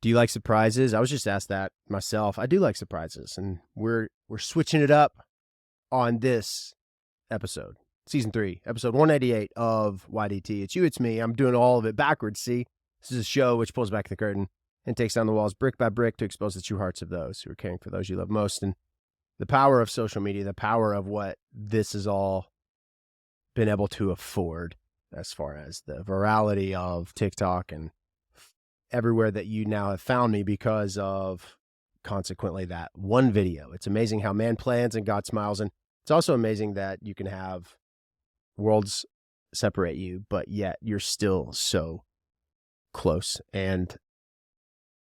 Do you like surprises? I was just asked that myself. I do like surprises, and we're switching it up on this episode, season 3, episode 188 of YDT. It's you, it's me. I'm doing all of it backwards. See, this is a show which pulls back the curtain and takes down the walls brick by brick to expose the true hearts of those who are caring for those you love most. And the power of social media, the power of what this has all been able to afford, as far as the virality of TikTok and everywhere that you now have found me because of, consequently, that one video. It's amazing how man plans and God smiles. And it's also amazing that you can have worlds separate you, but yet you're still so close. And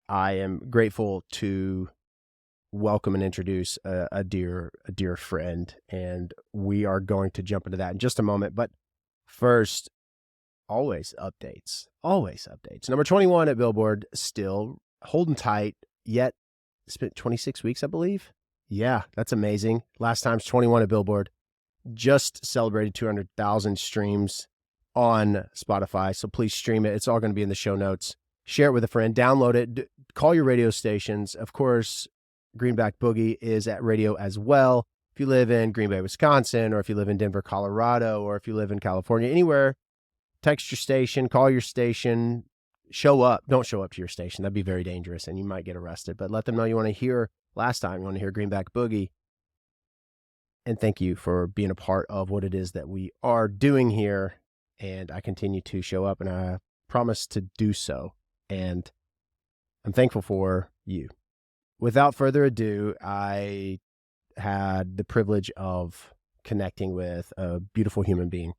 I am grateful to welcome and introduce a dear friend. And we are going to jump into that in just a moment. But first, always updates. Number 21 at Billboard, still holding tight, yet spent 26 weeks, I believe. Yeah, that's amazing. Last time's 21 at Billboard. Just celebrated 200,000 streams on Spotify. So please stream it. It's all going to be in the show notes. Share it with a friend. Download it. Call your radio stations. Of course, Greenback Boogie is at radio as well. If you live in Green Bay, Wisconsin, or if you live in Denver, Colorado, or if you live in California, anywhere, text your station, call your station, show up. Don't show up to your station. That'd be very dangerous and you might get arrested. But let them know you want to hear last time. You want to hear Greenback Boogie. And thank you for being a part of what it is that we are doing here. And I continue to show up, and I promise to do so. And I'm thankful for you. Without further ado, I had the privilege of connecting with a beautiful human being.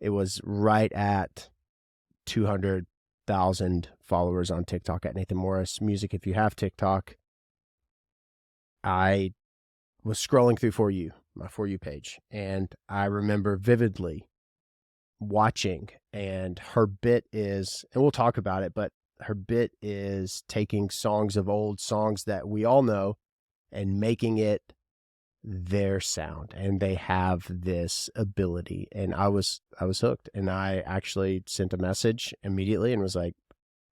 It was right at 200,000 followers on TikTok at Nathan Morris Music. If you have TikTok, I was scrolling through my For You page, and I remember vividly watching, and her bit is, and we'll talk about it, but her bit is taking songs of old songs that we all know and making it their sound. And they have this ability, and I was hooked. And I actually sent a message immediately and was like,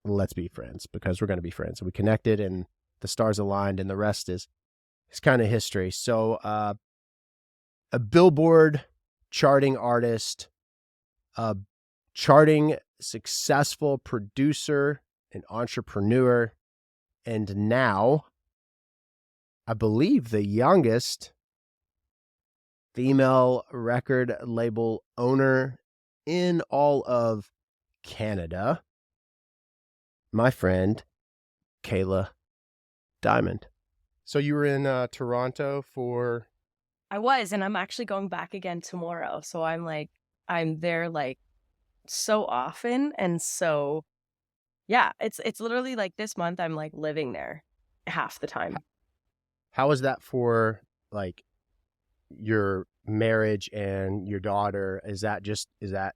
let's be friends, because we're going to be friends. And we connected, and the stars aligned, and the rest is kind of history. So a Billboard charting artist, a charting successful producer, an entrepreneur, and now, I believe, the youngest female record label owner in all of Canada, my friend, Kayla Diamond. So you were in Toronto for... I was, and I'm actually going back again tomorrow. So I'm there like so often. And so, yeah, it's literally like this month I'm like living there half the time. How is that for like your marriage and your daughter? Is that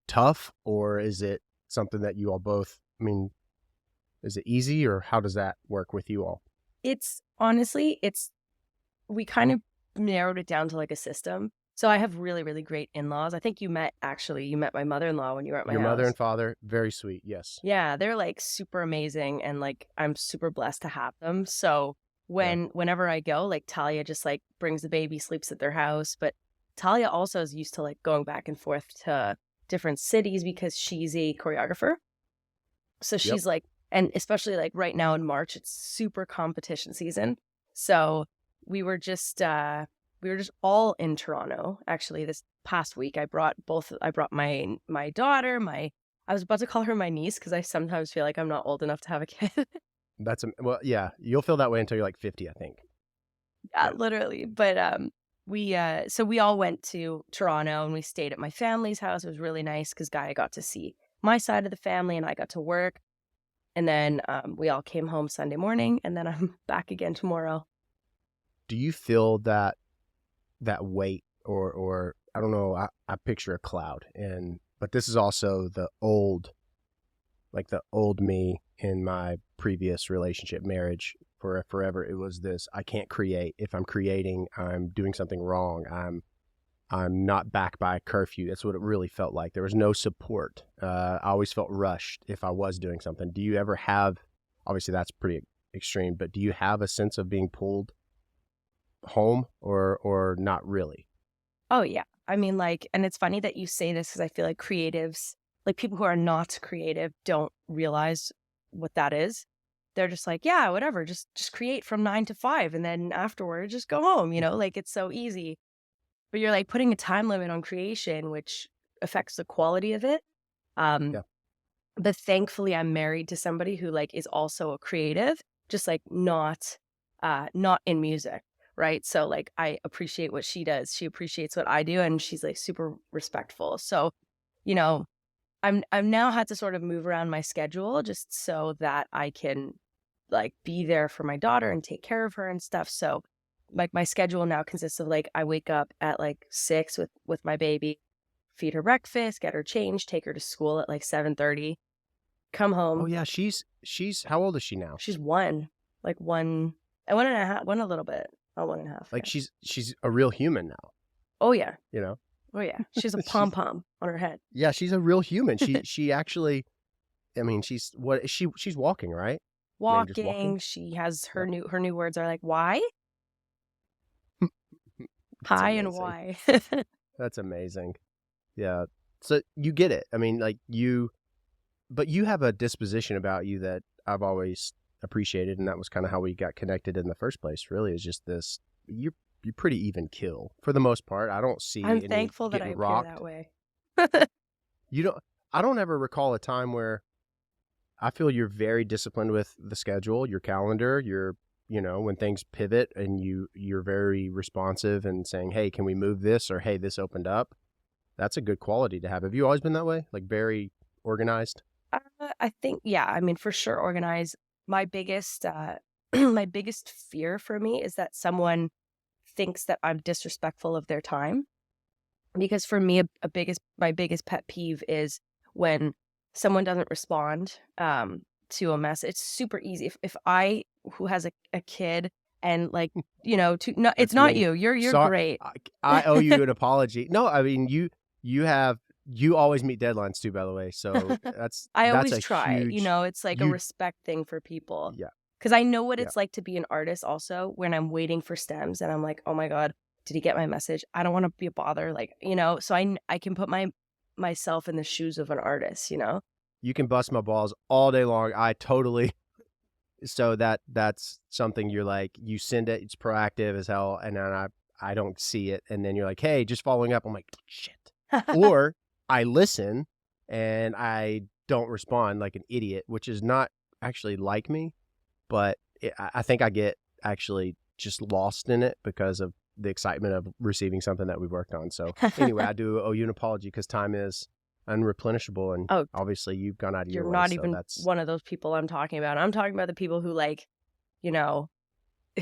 tough, or is it something that you all both, I mean, is it easy, or how does that work with you all? It's honestly, we kind of narrowed it down to like a system. So I have really, really great in-laws. I think you met my mother-in-law when you were at my house. Your mother and father, very sweet. Yes. Yeah, they're like super amazing, and like I'm super blessed to have them. So whenever I go, like Talia just like brings the baby, sleeps at their house. But Talia also is used to like going back and forth to different cities because she's a choreographer. So she's like, and especially like right now in March, it's super competition season. So we were just all in Toronto. Actually, this past week, I brought my daughter, I was about to call her my niece because I sometimes feel like I'm not old enough to have a kid. Well, yeah, you'll feel that way until you're like 50, I think. Yeah, literally. But so we all went to Toronto and we stayed at my family's house. It was really nice because Gaia got to see my side of the family and I got to work. And then we all came home Sunday morning, and then I'm back again tomorrow. Do you feel that weight, or I don't know, I picture a cloud, but this is also the old me in my previous relationship, marriage, for forever. It was this: I can't create. If I'm creating, I'm doing something wrong. I'm not back by a curfew. That's what it really felt like. There was no support. I always felt rushed if I was doing something. Do you ever have obviously that's pretty extreme, but do you have a sense of being pulled home or not really? Oh yeah. I mean, like, and it's funny that you say this because I feel like creatives, like people who are not creative, don't realize what that is. They're just like, yeah, whatever, just create from 9 to 5, and then afterward, just go home. Like it's so easy. But you're like putting a time limit on creation, which affects the quality of it. Um, Yeah. but thankfully, I'm married to somebody who like is also a creative, just like not in music. Right. So like I appreciate what she does. She appreciates what I do, and she's like super respectful. So, you know, I've now had to sort of move around my schedule just so that I can like be there for my daughter and take care of her and stuff. So like my schedule now consists of like I wake up at like 6 with my baby, feed her breakfast, get her changed, take her to school at like 7:30, come Oh home. yeah, she's how old is she now? She's one, like one and one and a half, one a little bit. Oh, 1.5. Like Yeah. she's a real human now, Oh yeah. you know? Oh yeah. She's a pom She's pom on her head. Yeah, she's a real human. She actually, I mean, she's walking, right? I mean, just walking. Walking. She has Yeah. her new words are like why, That's hi, and amazing. why. That's amazing. Yeah. So you get it. I mean, like but you have a disposition about you that I've always appreciated, and that was kind of how we got connected in the first place. Really, is just this. You're pretty even kill for the most part. I don't see I'm any thankful that I getting appear rocked. that way. You don't. I don't ever recall a time where I feel you're very disciplined with the schedule, your calendar, when things pivot and you're very responsive and saying, "Hey, can we move this?" or "Hey, this opened up." That's a good quality to have. Have you always been that way? Like very organized? I think, yeah, I mean, for sure, organize. My biggest, my biggest fear for me is that someone thinks that I'm disrespectful of their time. Because for me, my biggest pet peeve is when someone doesn't respond to a message. It's super easy. If I, who has a kid, and like, no, it's That's not me. you. You're Sorry, great. I owe you an apology. No, I mean you always meet deadlines too, by the way. So I that's always a try. huge It's like a you respect thing for people. yeah Because I know what yeah it's like to be an artist also when I'm waiting for stems and I'm like, oh my God, did he get my message? I don't want to be a bother. Like, so I can put myself in the shoes of an artist. you can bust my balls all day long. I totally so that's something you're like you send it. It's proactive as hell, and then I don't see it, and then you're like, hey, just following up. I'm like, shit. Or I listen and I don't respond like an idiot, which is not actually like me, but I think I get actually just lost in it because of the excitement of receiving something that we've worked on. So anyway, I do owe you an apology because time is unreplenishable, and Oh, obviously you've gone out of you're your way. not So even that's one of those people I'm talking about. I'm talking about the people who you know,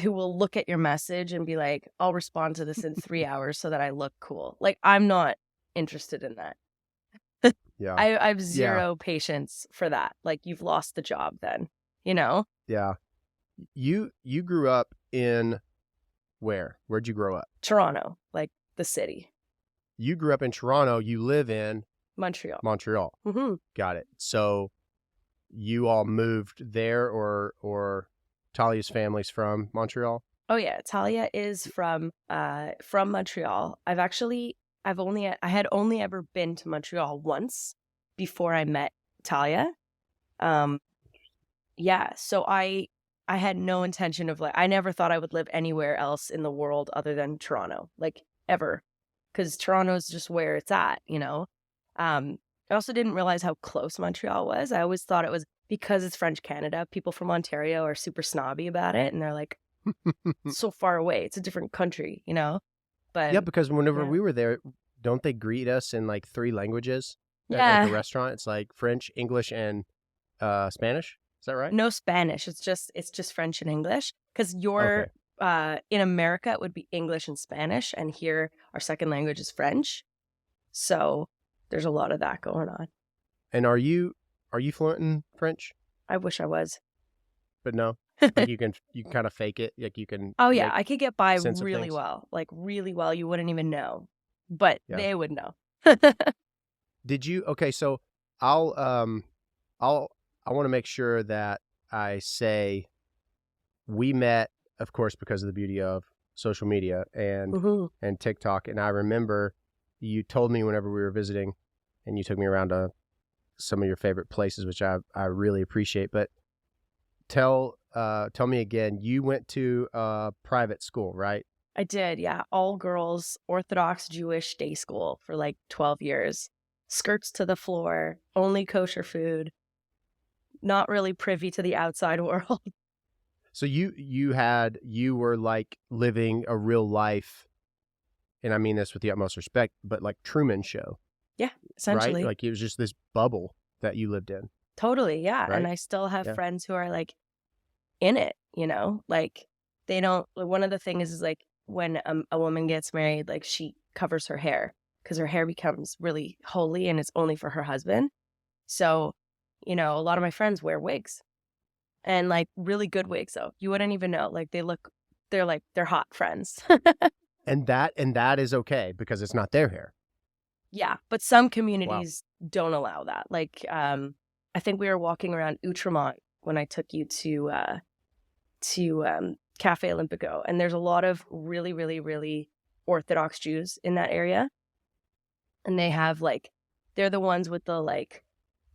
who will look at your message and be like, I'll respond to this in 3 hours so that I look cool. Like, I'm not interested in that. yeah, I have yeah, zero patience for that. Like, you've lost the job then. yeah. You grew up in where? Where'd you grow up? Toronto, like the city. You grew up in Toronto. You live in Montreal. Montreal. Mm-hmm. Got it. So you all moved there, or Talia's family's from Montreal? Oh yeah, Talia is from Montreal. I had only ever been to Montreal once before I met Talia. Um yeah, so I had no intention of I never thought I would live anywhere else in the world other than Toronto, like ever. Cuz Toronto's just where it's at. I also didn't realize how close Montreal was. I always thought it was because it's French Canada. People from Ontario are super snobby about it, and they're like, so far away. It's a different country. Yeah, But because whenever yeah. we were there, don't they greet us in like three languages at like a Yeah, restaurant? It's like French, English, and Spanish. Is that right? no Spanish. It's just French and English cuz Okay. you're in America it would be English and Spanish, and here our second language is French. So there's a lot of that going on. And are you fluent in French? I wish I was. But no, like you can kind of fake it. Like you can Oh yeah, make I could get by sense of really things. well. Like really well, you wouldn't even know. But Yeah. they would know. Did you? Okay, so I'll I want to make sure that I say we met, of course, because of the beauty of social media and TikTok. And I remember you told me whenever we were visiting, and you took me around to some of your favorite places, which I really appreciate. But tell me again, you went to a private school, right? I did, yeah. All girls, Orthodox Jewish day school for like 12 years. Skirts to the floor, only kosher food, not really privy to the outside world. So you were like living a real life, and I mean this with the utmost respect, but like Truman Show, Yeah, right? essentially. Like it was just this bubble that you lived in, Totally, yeah. And right? I still have Yeah. friends who are like in it, you know? Like they don't, like, one of the things is like when a woman gets married, like she covers her hair because her hair becomes really holy and it's only for her husband. So, you know, a lot of my friends wear wigs and like really good wigs though. You wouldn't even know. Like they're hot friends. And that is okay because it's not their hair. Yeah, but some Wow. communities don't allow that. Like I think we were walking around Outremont when I took you to Cafe Olympico, and there's a lot of really, really, really Orthodox Jews in that area, and they have like they're the ones with the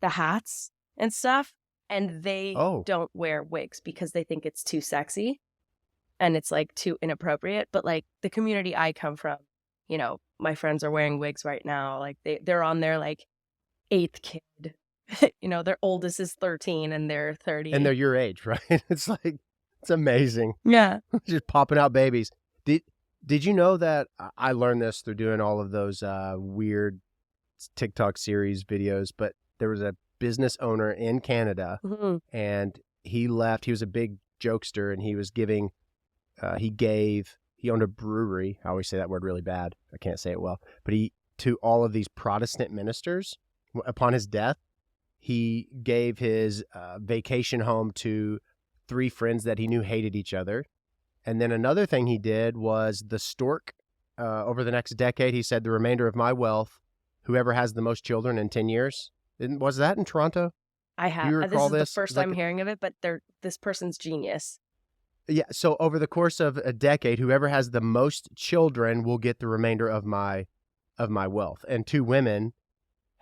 hats and stuff, and they Oh, don't wear wigs because they think it's too sexy and it's like too inappropriate. But like the community I come from, you know, my friends are wearing wigs right now. Like they're on their like eighth kid. You know, their oldest is 13 and they're and 30. they're your age, right? It's like it's amazing. Yeah. Just popping out babies. Did you know that I learned this through doing all of those weird TikTok series videos, but there was a business owner in Canada Hmm. and he left. He was a big jokester and he was giving he owned a brewery. I always say that word really bad. I can't say it well. But he to all of these Protestant ministers upon his death, he gave his vacation home to 3 friends that he knew hated each other. And then another thing he did was the stork. Over the next decade, he said, the remainder of my wealth, whoever has the most children in 10 years. Was that in Toronto? I Do have. you This recall is the this? first I'm hearing of it, but this person's genius. Yeah. So over the course of a decade, whoever has the most children will get the remainder of my wealth. And 2 women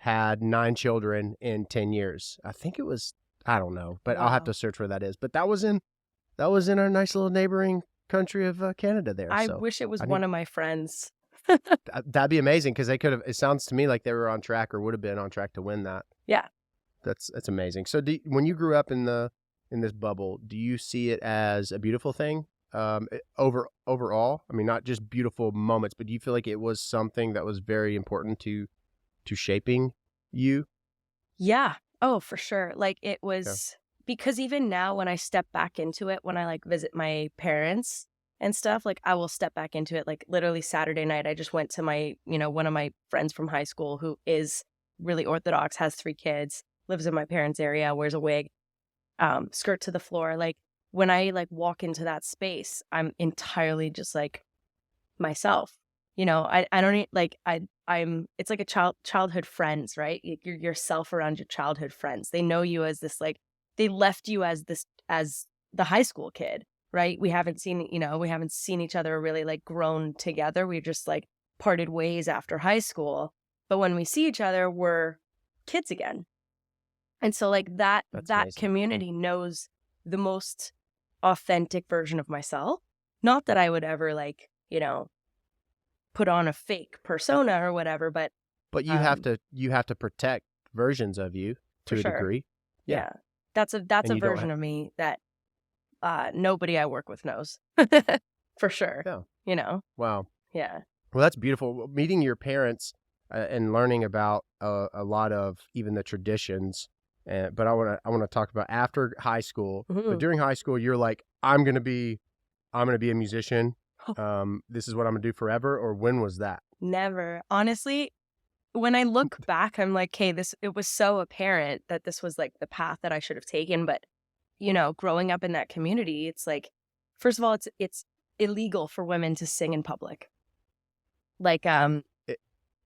had 9 children in 10 years. I think it was, I don't know, but I'll have Wow. to search where that is. But that was in our nice little neighboring country of Canada there. I So wish it was I one need of my friends. that'd be amazing because they could have. It sounds to me like they were on track or would have been on track to win that. Yeah. That's amazing. So when you grew up in this bubble, do you see it as a beautiful thing? Overall, I mean, not just beautiful moments, but do you feel like it was something that was very important to shaping you? Yeah. Oh, for sure. Like it Yeah. was because even now when I step back into it, when I like visit my parents and stuff, like I will step back into it. Like literally Saturday night, I just went to one of my friends from high school who is really Orthodox, has 3 kids, lives in my parents' area, wears a wig, skirt to the floor. Like when I like walk into that space, I'm entirely just like myself. You know, I don't like I'm it's like a childhood friends, right? You're yourself around your childhood friends. They know you as this like they left you as this as the high school kid, right? We haven't seen each other really like grown together. We just like parted ways after high school. But when we see each other, we're kids again. And so like That's that amazing. community knows the most authentic version of myself. Not that I would ever like, put on a fake persona or whatever, but But um you have to protect versions of you for to a sure. degree. Yeah. Yeah. That's And a you don't have, version of me that nobody I work with knows. For sure. yeah. You know. Wow. Yeah. Well, that's beautiful. Meeting your parents and learning about a lot of even the traditions. But I want to talk about after high school. But Mhm. during high school, you're like, I'm gonna be a musician. This is what I'm gonna do forever. Or when was that? Never. Honestly, when I look back, I'm like, "Hey, this it was so apparent that this was like the path that I should have taken." But, growing up in that community, it's like first of all, it's illegal for women to sing in public. Like I-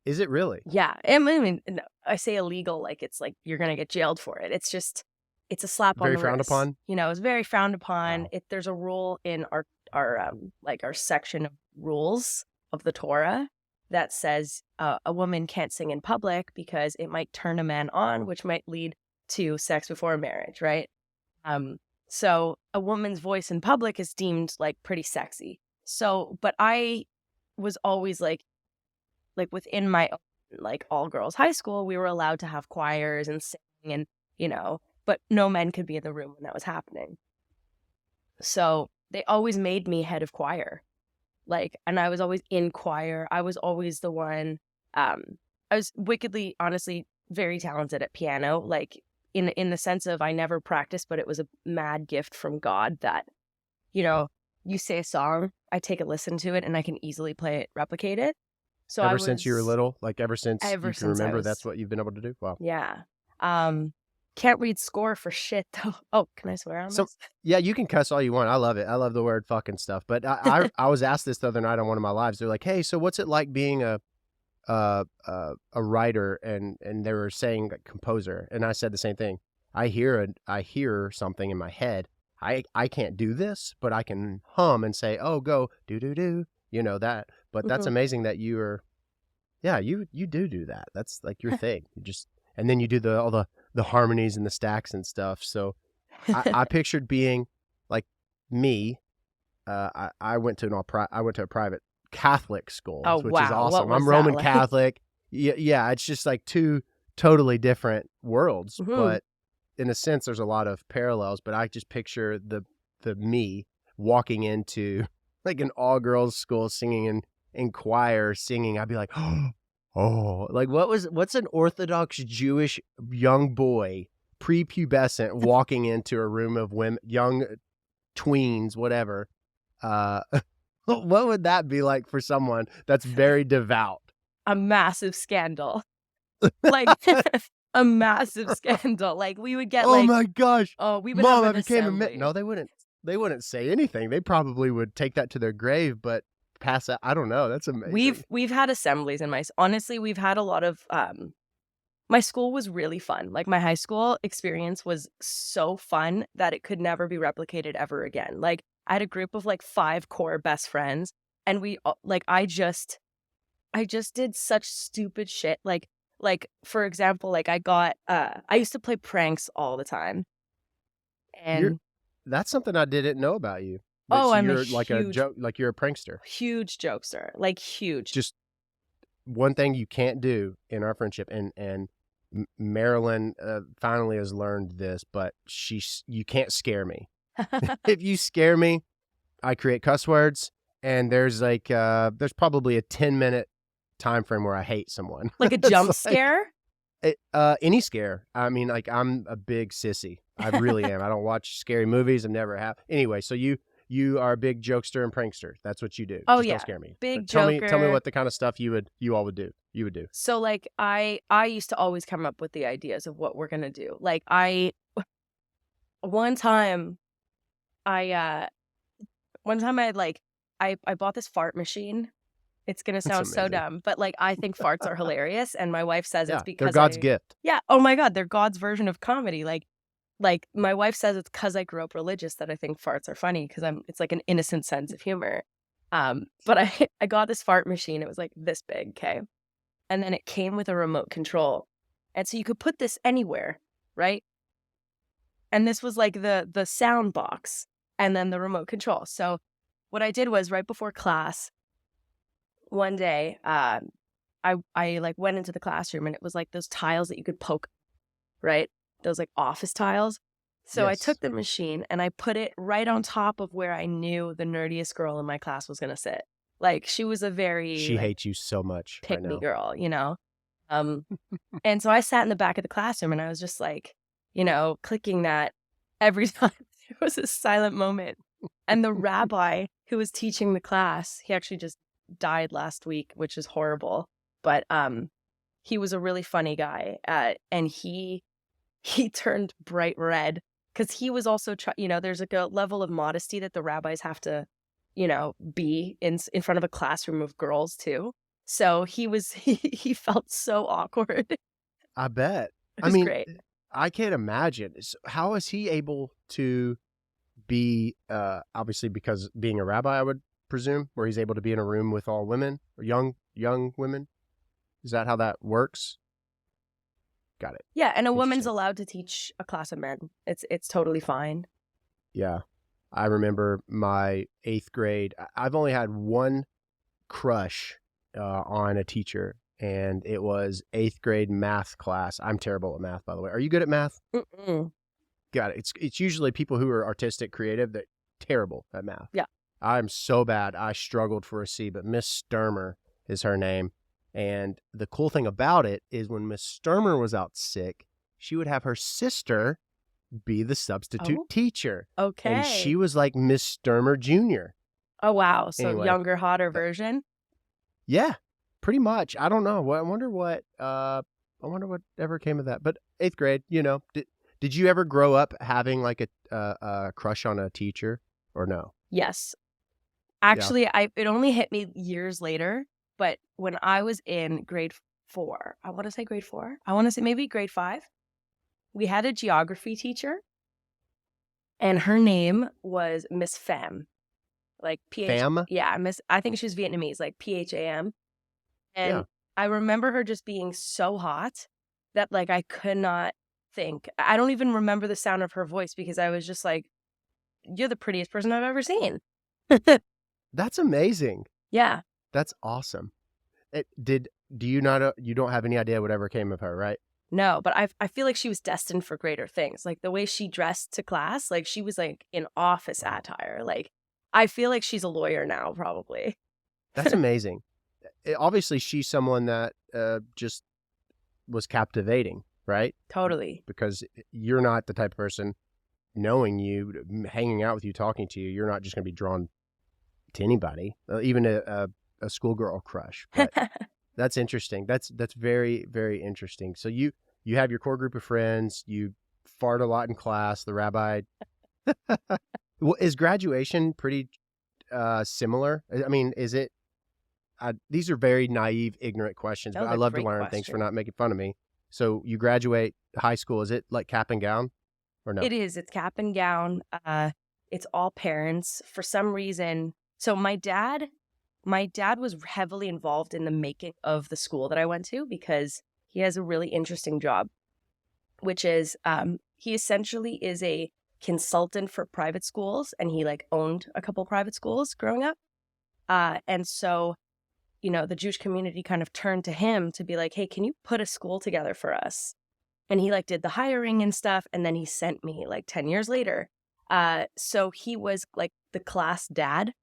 Is it really? yeah. I mean, no, I say illegal like it's like you're going to get jailed for it. It's just it's a slap on Very the frowned wrist. upon? You know, it's very frowned upon. Wow. There's a rule in our like our section of rules of the Torah that says a woman can't sing in public because it might turn a man on, which might lead to sex before marriage, right? So a woman's voice in public is deemed like pretty sexy. So, but I was always like within my like all girls high school, we were allowed to have choirs and sing and, you know, but no men could be in the room when that was happening. So they always made me head of choir. Like, and I was always in choir. I was always the one. I was wickedly, honestly, very talented at piano. Like in the sense of I never practiced, but it was a mad gift from God that, you know, you say a song, I take a listen to it, and I can easily play it, replicate it. So ever since you were little, like ever since you can since remember, that's what you've been able to do. Wow. Yeah. Can't read score for shit though. Oh, can I swear on So this? yeah, you can cuss all you want. I love it. I love the word fucking stuff. But I was asked this the other night on one of my lives. They're like, hey, so what's it like being a writer? And they were saying like composer, and I said the same thing. I hear something in my head. I can't do this, but I can hum and say, oh, go do do do. You know that. But that's amazing that you are. Yeah, you do that. That's like your thing. You just and then you do all the harmonies and the stacks and stuff. So I pictured being like me. I went to a private Catholic school, Oh, which is wow. What awesome. was I'm that Roman like? Catholic. Yeah, it's just like two totally different worlds, but in a sense, there's a lot of parallels. But I just picture the me walking into like an all girls school singing in choir singing. I'd be like, oh, like what's an Orthodox Jewish young boy prepubescent walking into a room of women, young tweens, whatever. What would that be like for someone that's very devout? A massive scandal. Like a massive scandal. Like we would get Oh my gosh. we would Mom, have I an became assembly. No, they wouldn't say anything. They probably would take that to their grave, but pass out. I don't know. That's amazing. We've had assemblies in honestly, we've had a lot of my school was really fun. Like my high school experience was so fun that it could never be replicated ever again. Like I had a group of like 5 core best friends, and we like I just did such stupid shit. Like for example, like I used to play pranks all the time. And That's something I didn't know about you. oh, So I'm a you're like a huge joke, like you're a prankster. huge jokester. Like huge. Just one thing you can't do in our friendship, and Marilyn finally has learned this, but you can't scare me. If you scare me, I create cuss words, and there's there's probably a 10-minute time frame where I hate someone. Like a jump scare? Any scare. I mean, like I'm a big sissy. I really am. I don't watch scary movies. I never have. Anyway, so you are a big jokester and prankster. That's what you do. Oh, Just yeah. don't scare me. Big But tell me joker. what the kind of stuff you all would do. You would do. So like I used to always come up with the ideas of what we're gonna do. Like one time I bought this fart machine. It's gonna sound so amazing. dumb, but like I think farts are hilarious, and my wife says Yeah, it's they're because God's gift. Yeah. Oh my God, they're God's version of comedy. Like my wife says it's because I grew up religious that I think farts are funny because it's like an innocent sense of humor. But I got this fart machine. It was like this big, okay, and then it came with a remote control, and so you could put this anywhere, right? And this was like the sound box, and then the remote control. So what I did was right before class, one day, I like went into the classroom, and it was like those tiles that you could poke, right? Those like office tiles. So I Yes. took the machine and I put it right on top of where I knew the nerdiest girl in my class was gonna sit. Like she was a very She hates you so much. I pick me know. girl, you know? And so I sat in the back of the classroom and I was just like, you know, clicking that every time. It was a silent moment. And the rabbi who was teaching the class, he actually just died last week, which is horrible. But he was a really funny guy. And he turned bright red because he was also, you know, there's like a level of modesty that the rabbis have to, you know, be in front of a classroom of girls too. So he felt so awkward. I bet. It I was mean, great. I can't imagine. How is he able to be, obviously because being a rabbi, I would presume, where he's able to be in a room with all women or young women? Is that how that works? Got it. Yeah, and a woman's Interesting. allowed to teach a class of men. It's totally fine. Yeah. I remember my 8th grade. I've only had one crush on a teacher, and it was 8th grade math class. I'm terrible at math, by the way. Are you good at math? Mm-mm. Got it. It's usually people who are artistic, creative, that terrible at math. Yeah. I'm so bad. I struggled for a C, but Miss Sturmer is her name. And the cool thing about it is when Miss Sturmer was out sick, she would have her sister be the substitute Oh, teacher. okay. And she was like Miss Sturmer Jr. Oh, wow. So Anyway. younger, hotter version? Yeah, pretty much. I don't know. I wonder what ever came of that. But 8th grade, did you ever grow up having like a crush on a teacher or no? Yes. Actually, it only hit me years later, but when I was in grade 4, I want to say grade 4, I want to say maybe grade 5, we had a geography teacher, and her name was Miss Pham, like Pham? Yeah, I think she's Vietnamese, like Pham. And Yeah. I remember her just being so hot that like I could not think. I don't even remember the sound of her voice because I was just like, you're the prettiest person I've ever seen. That's amazing. Yeah. That's awesome. Do you not you don't have any idea whatever came of her, right? No, but I feel like she was destined for greater things. Like the way she dressed to class, like she was like in office attire. Like I feel like she's a lawyer now, probably. That's amazing. Obviously, she's someone that just was captivating, right? Totally. Because you're not the type of person, knowing you, hanging out with you, talking to you, you're not just going to be drawn to anybody, even a schoolgirl crush. But that's interesting. That's very, very interesting. So you have your core group of friends. You fart a lot in class. The rabbi. Well, is graduation pretty similar? I mean, is it? These are very naive, ignorant questions, No, but I they're love to great learn. Thanks for questions. not making fun of me. So you graduate high school. Is it like cap and gown or no? It is. It's cap and gown. It's all parents. For some reason, so my dad was heavily involved in the making of the school that I went to because he has a really interesting job, which is he essentially is a consultant for private schools, and he like owned a couple private schools growing up. And so, the Jewish community kind of turned to him to be like, hey, can you put a school together for us? And he like did the hiring and stuff. And then he sent me like 10 years later. So he was like the class dad,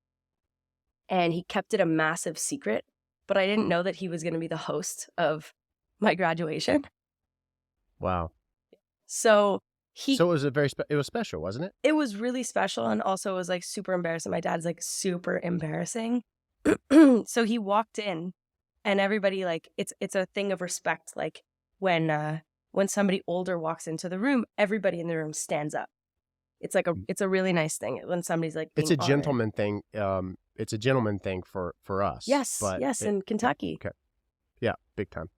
and he kept it a massive secret. But I didn't know that he was going to be the host of my graduation. Wow. So So it was it was special, wasn't it? it was really special, and also it was like super embarrassing. My dad's like super embarrassing. So he walked in, and everybody like it's a thing of respect. Like when somebody older walks into the room, everybody in the room stands up. It's like it's a really nice thing when somebody's like being It's a honored. gentleman thing. It's a gentleman thing for us. Yes, but yes, in Kentucky. Okay. Yeah, big time.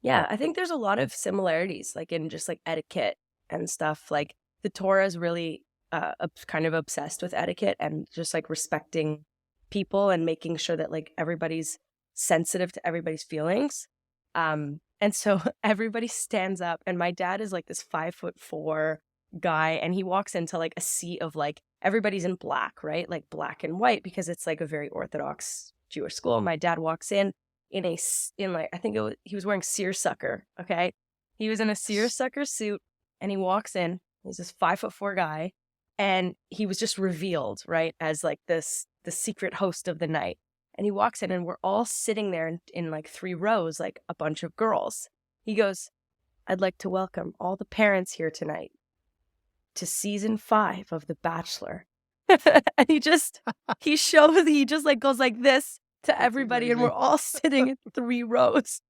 Yeah, I think there's a lot of similarities, like in just like etiquette and stuff. Like the Torah is really kind of obsessed with etiquette and just like respecting people and making sure that like everybody's sensitive to everybody's feelings. And so everybody stands up, and my dad is like this 5'4" guy, and he walks into like a sea of like everybody's in black, right? Like black and white, because it's like a very Orthodox Jewish school. My dad walks in like I think he was wearing seersucker. Okay, he was in a seersucker suit, and he walks in. He's this 5'4" guy, and he was just revealed right as like the secret host of the night. And he walks in, and we're all sitting there in like 3 rows, like a bunch of girls. He goes, "I'd like to welcome all the parents here tonight to season 5 of The Bachelor." And he just like goes like this to everybody, and we're all sitting in 3 rows.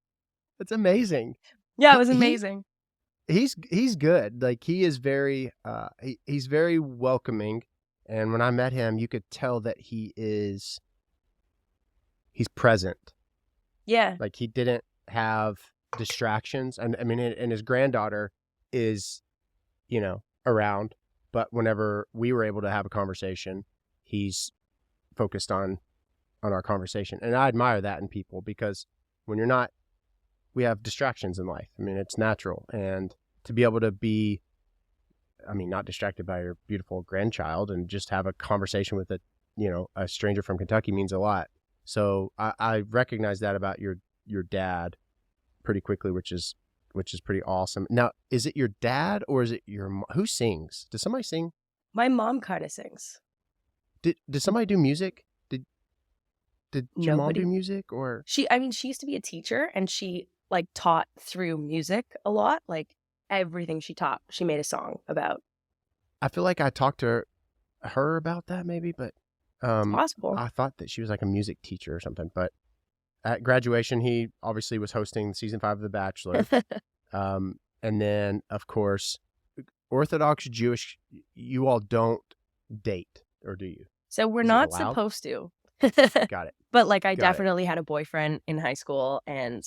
That's amazing. Yeah, it was amazing. He's good. Like he is very he's very welcoming, and when I met him, you could tell that he's present. Yeah. Like he didn't have distractions, and I mean, and his granddaughter is around. But whenever we were able to have a conversation, he's focused on our conversation. And I admire that in people, because when you're not, we have distractions in life. I mean, it's natural. And to be able to be, not distracted by your beautiful grandchild and just have a conversation with a stranger from Kentucky means a lot. So I recognize that about your dad pretty quickly, which is pretty awesome. Now, is it your dad or is it who sings? Does somebody sing? My mom kind of sings. Did somebody do music? Did your mom Nobody. do music, or She used to be a teacher, and she like taught through music a lot. Like everything she taught, she made a song about. I feel like I talked to her about that maybe, but It's possible. I thought that she was like a music teacher or something. But at graduation, he obviously was hosting season 5 of The Bachelor. And then, of course, Orthodox Jewish, you all don't date, or do you? So we're Is it not allowed? supposed to. Got it. But like I Got it. definitely had a boyfriend in high school, and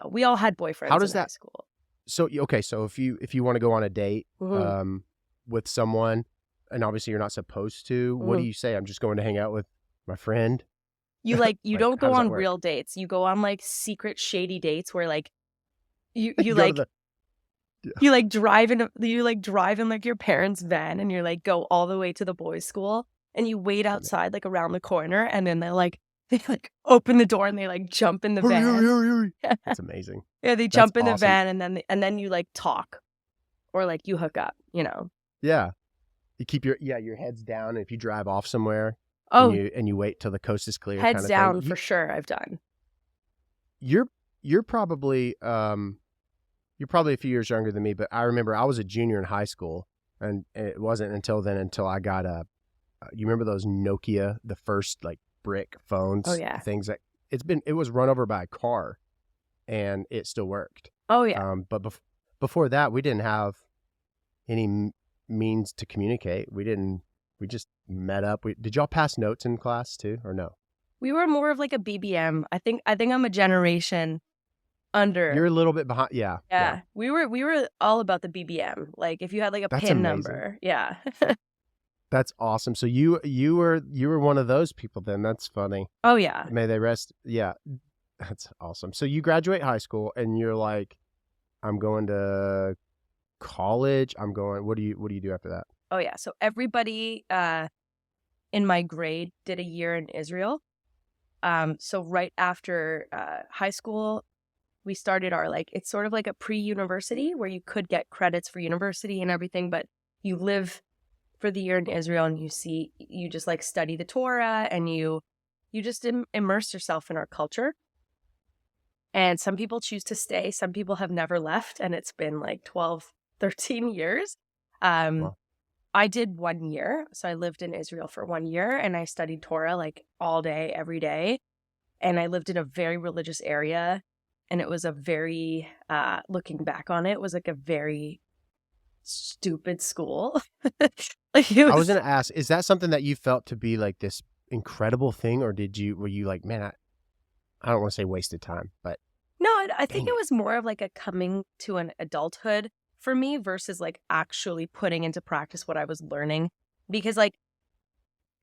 we all had boyfriends How does in high that- school. So, okay, so if you want to go on a date Mhm. with someone, and obviously you're not supposed to, what do Mhm. you say? I'm just going to hang out with my friend? You Like, don't how go does that on work? real dates. You go on like secret shady dates where like you go like to you like drive in like your parents' van, and you're like go all the way to the boys' school, and you wait outside like around the corner, and then they open the door and they like jump in the hurry, van. hurry. That's amazing. Yeah, they jump in the awesome. van, and then you like talk, or like you hook up, Yeah. You keep your heads down, and if you drive off somewhere, Oh, and you wait till the coast is clear, heads kind of down thing. for sure. I've done. You're probably a few years younger than me, but I remember I was a junior in high school, and it wasn't until I got you remember those Nokia, the first like brick phones? Oh, yeah. Things that it was run over by a car, and it still worked. Oh yeah. But before that, we didn't have any means to communicate. We just met up. Did y'all pass notes in class too, or no? We were more of like a BBM. I think I'm a generation under. You're a little bit behind. Yeah. Yeah. We were all about the BBM. Like if you had like a That's PIN amazing. number. Yeah. That's awesome. So you were one of those people then. That's funny. Oh yeah. May they rest. Yeah. That's awesome. So you graduate high school and you're like, I'm going to college. What do you do after that? Oh yeah. So everybody in my grade did a year in Israel. So right after high school, we started our it's sort of like a pre-university where you could get credits for university and everything, but you live for the year in Israel, and you just like study the Torah, and you just immerse yourself in our culture. And some people choose to stay. Some people have never left, and it's been like 12, 13 years. Wow. I did 1 year. So I lived in Israel for 1 year, and I studied Torah like all day, every day. And I lived in a very religious area. And it was a very, looking back on it, was like a very stupid school. I was going to ask, is that something that you felt to be like this incredible thing, or were you like, man, I don't want to say wasted time, but no, I think it was more of like a coming to an adulthood for me versus like actually putting into practice what I was learning, because like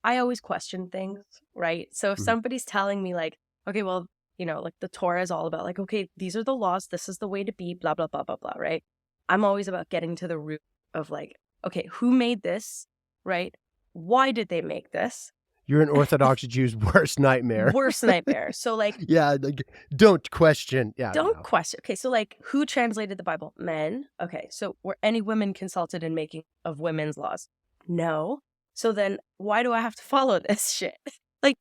I always question things, right? So if somebody's telling me like, okay, well, like the Torah is all about like, okay, these are the laws, this is the way to be, blah, blah, blah, blah, blah, right? I'm always about getting to the root of like, okay, who made this, right? Why did they make this? You're an Orthodox Jew's worst nightmare. Worst nightmare. So like, yeah, like, don't question. Yeah, don't question. Okay, so like, who translated the Bible? Men. Okay, so were any women consulted in making of women's laws? No. So then why do I have to follow this shit? Like,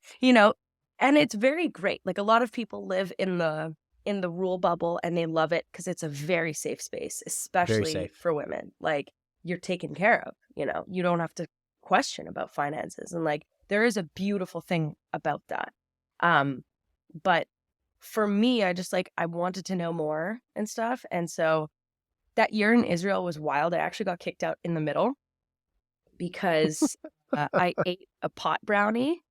and it's very great. Like a lot of people live in the rule bubble, and they love it because it's a very safe space, especially for women. Like you're taken care of, you don't have to question about finances, and like there is a beautiful thing about that. But for me, I just I wanted to know more and stuff. And so that year in Israel was wild. I actually got kicked out in the middle because I ate a pot brownie.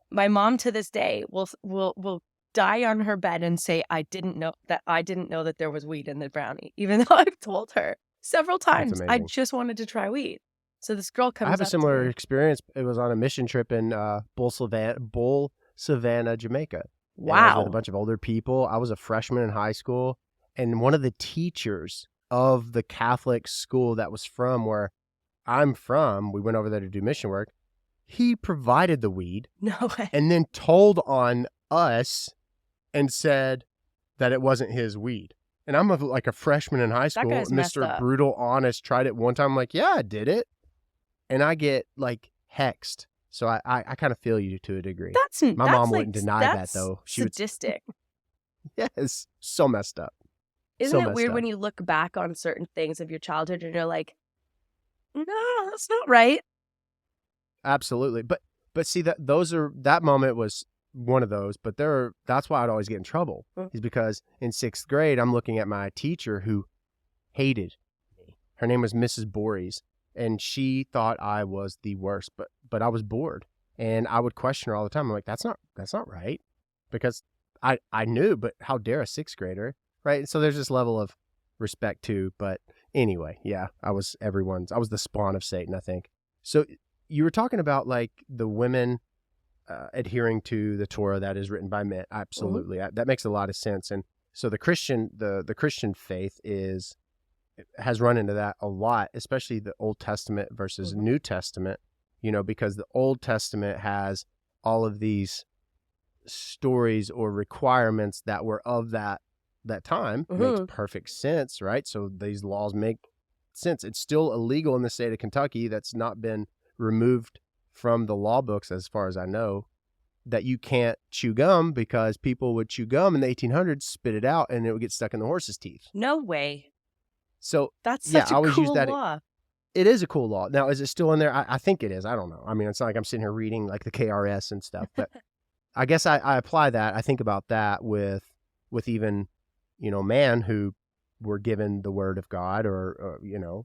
My mom to this day will die on her bed and say I didn't know that there was weed in the brownie, even though I've told her Several That's times. I amazing. just wanted to try weed. So this girl I comes have a up to similar me. experience. It was on a mission trip in Bull Savannah, Jamaica. And I was with a Wow. bunch of older people. I was a freshman in high school. And one of the teachers of the Catholic school that was from where I'm from, we went over there to do mission work. He provided the weed No way. and then told on us and said that it wasn't his weed. And I'm like a freshman in high That school. guy's messed Mr. up. Brutal Honest tried it one time. I'm like, yeah, I did it. And I get like hexed. So I kind of feel you to a degree. My mom wouldn't deny that though. She sadistic. yes, so messed up. Isn't So it messed weird up. when you look back on certain things of your childhood and you're like, no, that's not right. Absolutely. But see that moment was one of those, but that's why I'd always get in trouble. Is because in 6th grade I'm looking at my teacher who hated me. Her name was Mrs. Bories, and she thought I was the worst, but I was bored. And I would question her all the time. I'm like, that's not right. Because I knew, but how dare a 6th grader, right? So there's this level of respect too. But anyway, yeah, I was the spawn of Satan, I think. So you were talking about like the women adhering to the Torah that is written by men. Absolutely. That makes a lot of sense. And so the Christian faith has run into that a lot, especially the Old Testament versus New Testament, because the Old Testament has all of these stories or requirements that were of that time. Makes perfect sense, right? So these laws make sense. It's still illegal in the state of Kentucky. That's not been removed from the law books as far as I know, that you can't chew gum because people would chew gum in the 1800s, spit it out, and it would get stuck in the horse's teeth. No way. So that's such a cool law. It is a cool law. Now, is it still in there? I think it is. I don't know. I mean, it's not like I'm sitting here reading like the KRS and stuff, but I guess I apply that. I think about that with even, man who were given the word of God or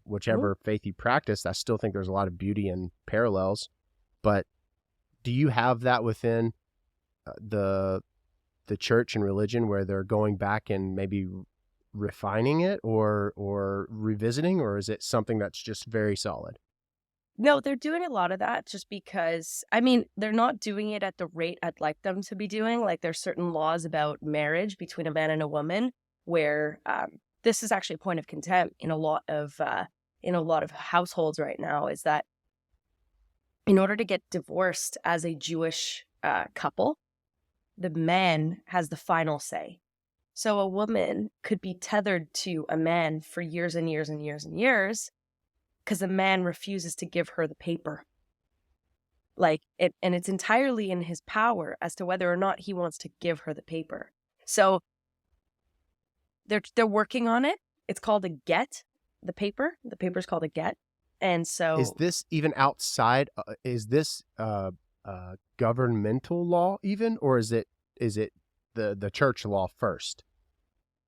whichever faith you practice. I still think there's a lot of beauty and parallels. But do you have that within the church and religion where they're going back and maybe refining it or revisiting, or is it something that's just very solid? No, they're doing a lot of that just because, I mean, they're not doing it at the rate I'd like them to be doing. Like there's certain laws about marriage between a man and a woman where this is actually a point of contempt in a lot of households right now, is that in order to get divorced as a Jewish couple, the man has the final say. So a woman could be tethered to a man for years and years and years and years because a man refuses to give her the paper. And it's entirely in his power as to whether or not he wants to give her the paper. So they're working on it. It's called a get, the paper. The paper's called a get. And so is this even outside? Is this governmental law even, or is it the church law first?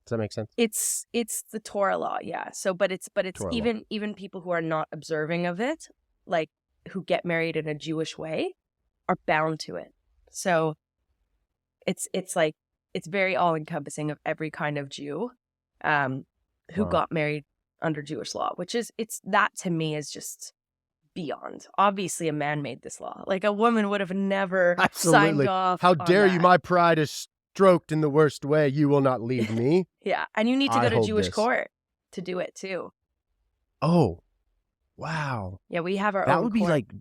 Does that make sense? It's the Torah law, yeah. So, but it's even people who are not observing of it, like who get married in a Jewish way, are bound to it. So, it's like it's very all encompassing of every kind of Jew, who got married under Jewish law, which is that to me is just beyond. Obviously, a man made this law. Like a woman would have never signed off. How dare you? My pride is stroked in the worst way. You will not leave me. Yeah, and you need to go to Jewish court to do it too. Oh, wow. Yeah, we have our own. That would be court. like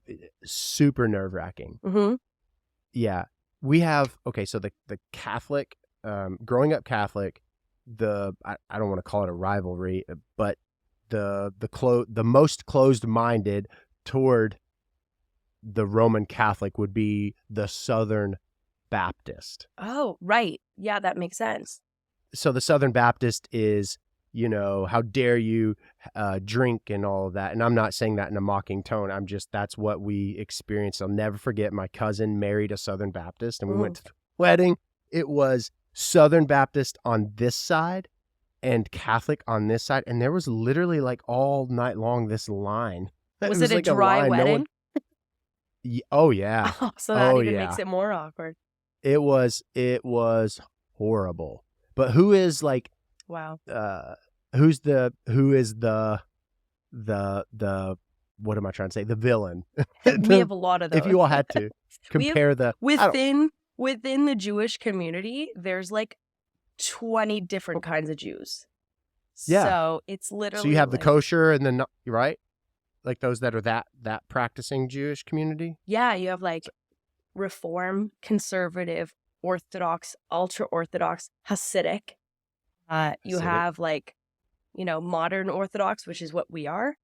super nerve-wracking. Mm-hmm. Yeah, we have. Okay, so the Catholic, growing up Catholic, I don't want to call it a rivalry, but the most closed-minded toward the Roman Catholic would be the Southern Baptist. Oh, right. Yeah, that makes sense. So the Southern Baptist is, how dare you drink and all of that. And I'm not saying that in a mocking tone. That's what we experienced. I'll never forget my cousin married a Southern Baptist and we went to the wedding. It was Southern Baptist on this side and Catholic on this side. And there was literally like all night long this line. Was it a dry wedding? Oh, yeah. Oh, so that even makes it more awkward. It was horrible. But who is like, wow. Who is the the what am I trying to say? The villain. We have a lot of those. If you all had to compare within the Jewish community, there's like 20 different kinds of Jews. Yeah. So it's literally So you have the like, kosher and then right, like those that are that practicing Jewish community. yeah, you have like Reform, conservative, Orthodox, ultra Orthodox, Hasidic. You Hasidic. have like, modern Orthodox, which is what we are,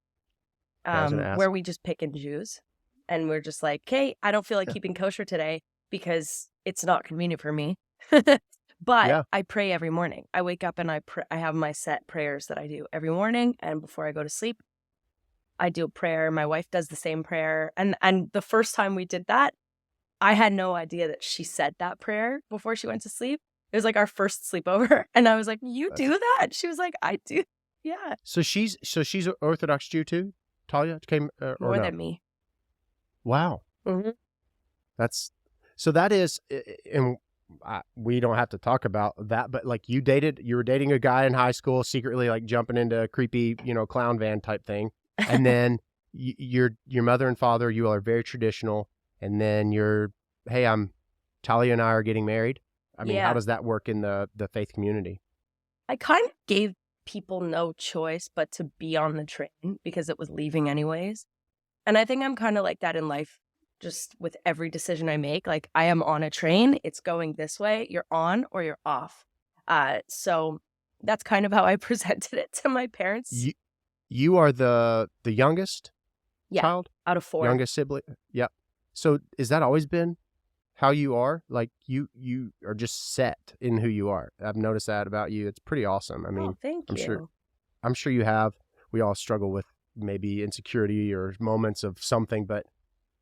I was gonna ask. where we just pick and choose. And we're just like, okay, I don't feel like keeping kosher today because it's not convenient for me. But Yeah. I pray every morning. I wake up and I have my set prayers that I do every morning. And before I go to sleep, I do a prayer. My wife does the same prayer. And the first time we did that, I had no idea that she said that prayer before she went to sleep. It was like our first sleepover. And I was like, you do that? She was like, I do. Yeah. So she's an Orthodox Jew too? Talia came More than me. Wow. Mm-hmm. That is, and we don't have to talk about that, but like you were dating a guy in high school, secretly like jumping into a creepy, clown van type thing. And then your mother and father, you all are very traditional. And then Talia and I are getting married. I mean, how does that work in the faith community? I kind of gave people no choice but to be on the train because it was leaving anyways. And I think I'm kind of like that in life, just with every decision I make. Like, I am on a train, it's going this way, you're on or you're off. So that's kind of how I presented it to my parents. You are the youngest child? Out of 4. Youngest sibling? Yep. So is that always been how you are? Like you are just set in who you are. I've noticed that about you. It's pretty awesome. I mean, thank you. I'm sure you have. We all struggle with maybe insecurity or moments of something, but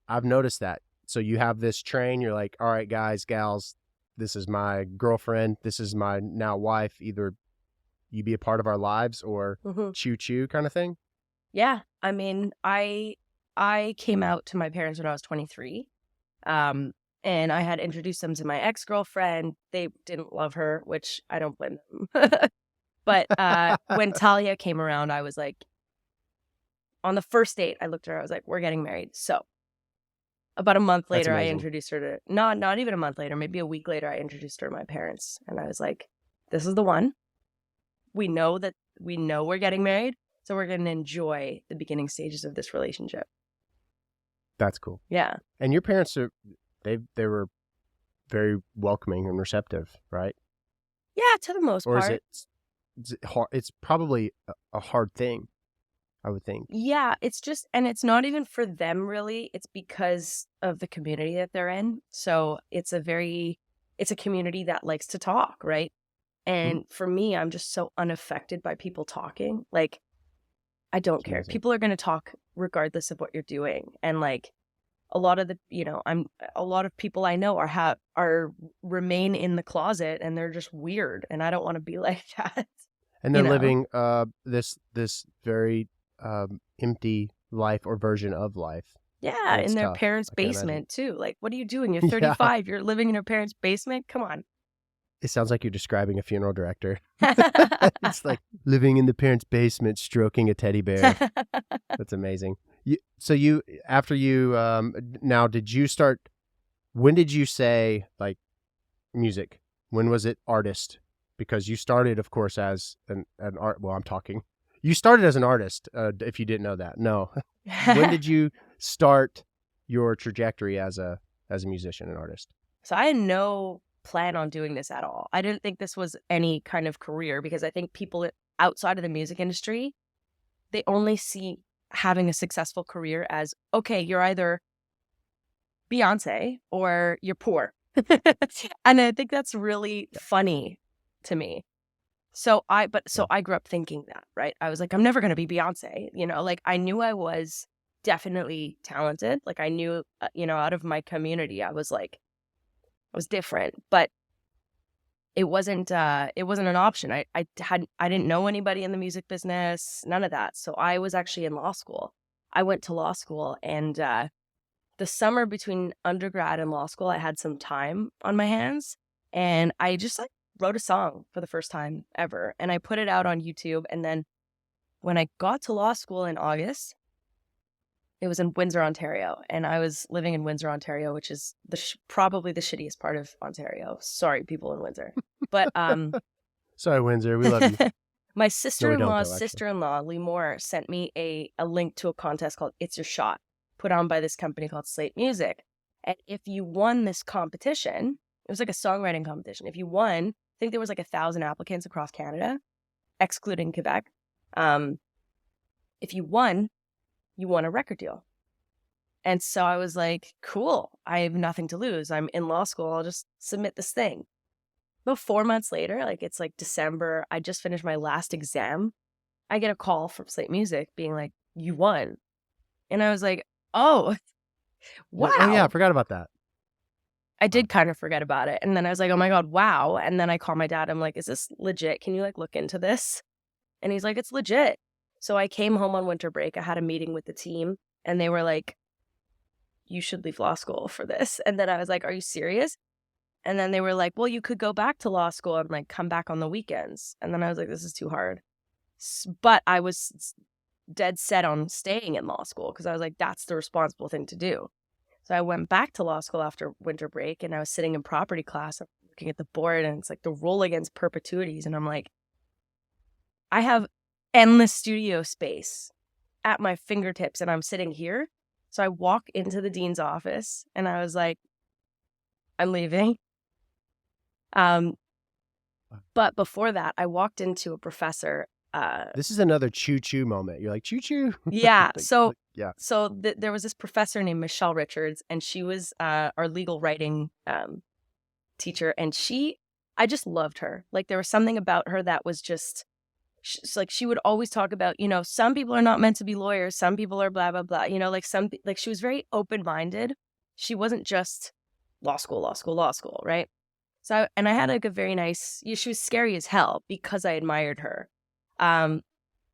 I've noticed that. So you have this train, you're like, all right, guys, gals, this is my girlfriend. This is my now wife. Either you be a part of our lives or choo-choo kind of thing. Yeah. I mean, I came out to my parents when I was 23. And I had introduced them to my ex-girlfriend. They didn't love her, which I don't blame them. But when Talia came around, I was like, on the first date, I looked at her, I was like, we're getting married. So about a month later, I introduced her to, not even a month later, maybe a week later, I introduced her to my parents. And I was like, this is the one. We know we're getting married. So we're going to enjoy the beginning stages of this relationship. That's cool. Yeah. And your parents they were very welcoming and receptive, right? Yeah, to the most part. Or is it hard? It's probably a hard thing, I would think. Yeah, it's just, and it's not even for them really. It's because of the community that they're in. So it's a community that likes to talk, right? And for me, I'm just so unaffected by people talking. Like, I don't care. Amazing. People are going to talk regardless of what you're doing. And like a lot of a lot of people I know are remain in the closet and they're just weird. And I don't want to be like that. And they're living this very empty life or version of life. Yeah, in their parents' basement too. Like, what are you doing? You're 35. You're living in your parents' basement. Come on. It sounds like you're describing a funeral director. It's like living in the parents' basement, stroking a teddy bear. That's amazing. Now, did you start, when did you say like music? When was it artist? Because you started, of course, as an art. Well, you started as an artist, if you didn't know that. No. When did you start your trajectory as a musician and artist? So I had no plan on doing this at all. I didn't think this was any kind of career because I think people outside of the music industry, they only see having a successful career as, okay, you're either Beyonce or you're poor. And I think that's really funny to me. So I grew up thinking that, right? I was like, I'm never going to be Beyonce, like I knew I was definitely talented. Like I knew, out of my community, I was different, but it wasn't an option. I didn't know anybody in the music business, none of that. So I was actually in law school. I went to law school, and the summer between undergrad and law school, I had some time on my hands, and I just wrote a song for the first time ever, and I put it out on YouTube, and then when I got to law school in August, it was in Windsor, Ontario, and I was living in Windsor, Ontario, which is probably the shittiest part of Ontario. Sorry, people in Windsor. But Sorry, Windsor. We love you. my No, we don't, sister-in-law's though, actually. sister-in-law, Lee Moore, sent me a link to a contest called It's Your Shot, put on by this company called Slate Music. And if you won this competition, it was like a songwriting competition. If you won, I think there was like 1,000 applicants across Canada, excluding Quebec. If you won a record deal. And so I was like, cool, I have nothing to lose. I'm in law school. I'll just submit this thing. About 4 months later, like it's like December, I just finished my last exam. I get a call from Slate Music being like, you won. And I was like, oh, wow. Oh, yeah, I forgot about that. I did kind of forget about it. And then I was like, oh my God, wow. And then I call my dad. I'm like, is this legit? Can you like look into this? And he's like, it's legit. So I came home on winter break. I had a meeting with the team and they were like, you should leave law school for this. And then I was like, are you serious? And then they were like, well, you could go back to law school and like come back on the weekends. And then I was like, this is too hard. But I was dead set on staying in law school because I was like, that's the responsible thing to do. So I went back to law school after winter break and I was sitting in property class, looking at the board, and it's like the rule against perpetuities. And I'm like, I have endless studio space at my fingertips and I'm sitting here. So I walk into the dean's office and I was like, I'm leaving. But before that, I walked into a professor. This is another choo-choo moment. You're like, choo-choo. Yeah. Like, yeah. So there was this professor named Michelle Richards, and she was our legal writing teacher. And I just loved her. Like there was something about her that was just, like she would always talk about, you know, some people are not meant to be lawyers. Some people are blah, blah, blah. You know, like she was very open-minded. She wasn't just law school, right? So, and I had like a very nice, she was scary as hell because I admired her.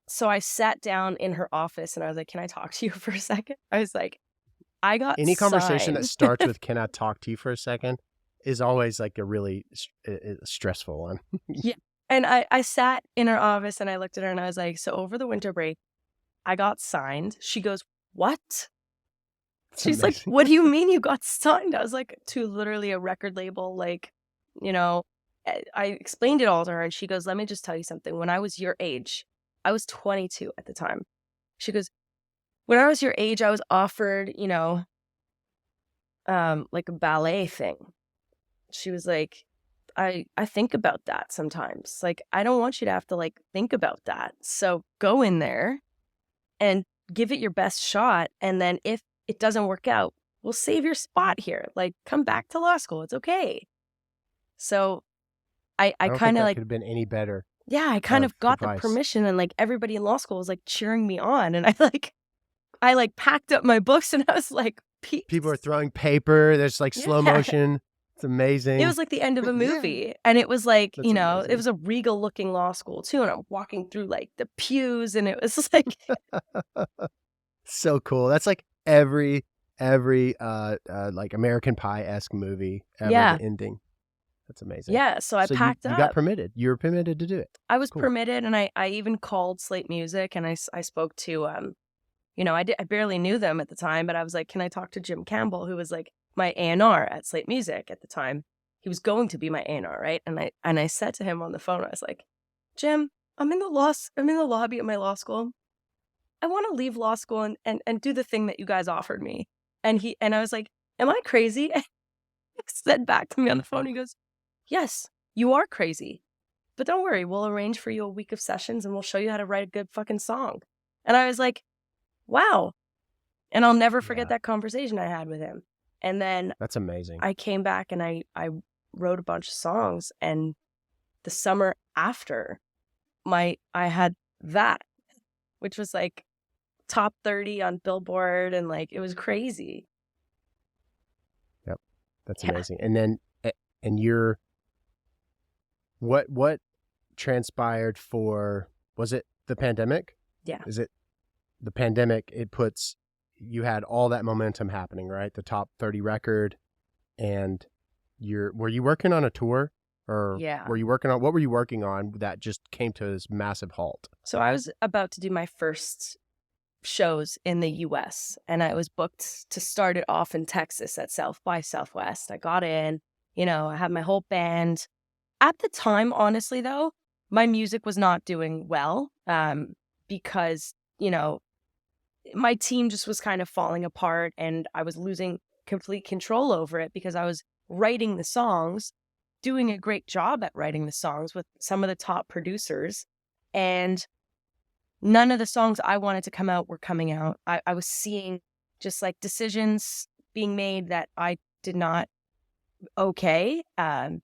So I sat down in her office and I was like, can I talk to you for a second? I was like, I got Any conversation signed. that starts with, can I talk to you for a second, is always like a really stressful one. Yeah. And I sat in her office and I looked at her and I was like, so over the winter break, I got signed. She goes, what? She's like, what do you mean you got signed? I was like, to literally a record label. Like, you know, I explained it all to her and she goes, let me just tell you something. When I was your age, I was 22 at the time. She goes, when I was your age, I was offered, you know, like a ballet thing. She was like, I think about that sometimes. Like, I don't want you to have to like think about that. So go in there and give it your best shot. And then if it doesn't work out, we'll save your spot here. Like, come back to law school. It's okay. So I kind of like could have been any better. Yeah, I kind of got advice. the permission, and like everybody in law school was like cheering me on, and I packed up my books and I was like, peace. People are throwing paper. There's like slow motion. It's amazing. It was like the end of a movie. And it was like, That's you know, amazing. it was a regal looking law school too. And I'm walking through like the pews and it was like so cool. That's like every like American Pie-esque movie ever, the ending. That's amazing. Yeah, so I packed up. You got permitted. You were permitted to do it. I was permitted, and I even called Slate Music, and I spoke to, you know, I barely knew them at the time, but I was like, can I talk to Jim Campbell, who was like my A&R at Slate Music at the time. He was going to be my A&R, right? And I said to him on the phone, I was like, Jim, I'm in the lobby at my law school. I want to leave law school and do the thing that you guys offered me. And I was like, am I crazy? And he said back to me on the phone, he goes, yes, you are crazy. But don't worry, we'll arrange for you a week of sessions and we'll show you how to write a good fucking song. And I was like, wow. And I'll never forget that conversation I had with him. And then that's amazing. I came back and I wrote a bunch of songs. And the summer after, I had that, which was like top 30 on Billboard, and like it was crazy. Yep, that's amazing. And then, and you're, what transpired for? Was it the pandemic? Yeah. Is it the pandemic? You had all that momentum happening, right? The top 30 record, and were you working on a tour Or Yeah. what were you working on that just came to this massive halt? So I was about to do my first shows in the US, and I was booked to start it off in Texas at South by Southwest. I got in, I had my whole band. At the time, honestly, though, my music was not doing well because, my team just was kind of falling apart and I was losing complete control over it because I was writing the songs, doing a great job at writing the songs with some of the top producers. And none of the songs I wanted to come out were coming out. I was seeing just like decisions being made that I did not okay. I'm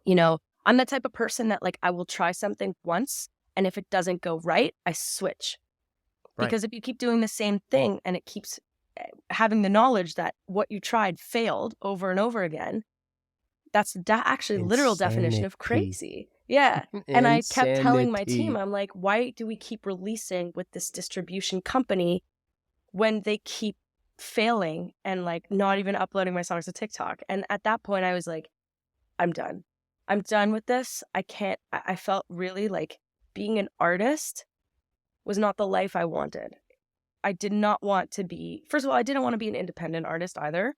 the type of person that like I will try something once, and if it doesn't go right, I switch. Right. Because if you keep doing the same thing and it keeps having the knowledge that what you tried failed over and over again, that's actually literal definition of crazy. Yeah. And I kept telling my team, I'm like, why do we keep releasing with this distribution company when they keep failing and like not even uploading my songs to TikTok? And at that point I was like, I'm done. I'm done with this. I felt really like being an artist was not the life I wanted. I did not want to be, first of all, I didn't want to be an independent artist either.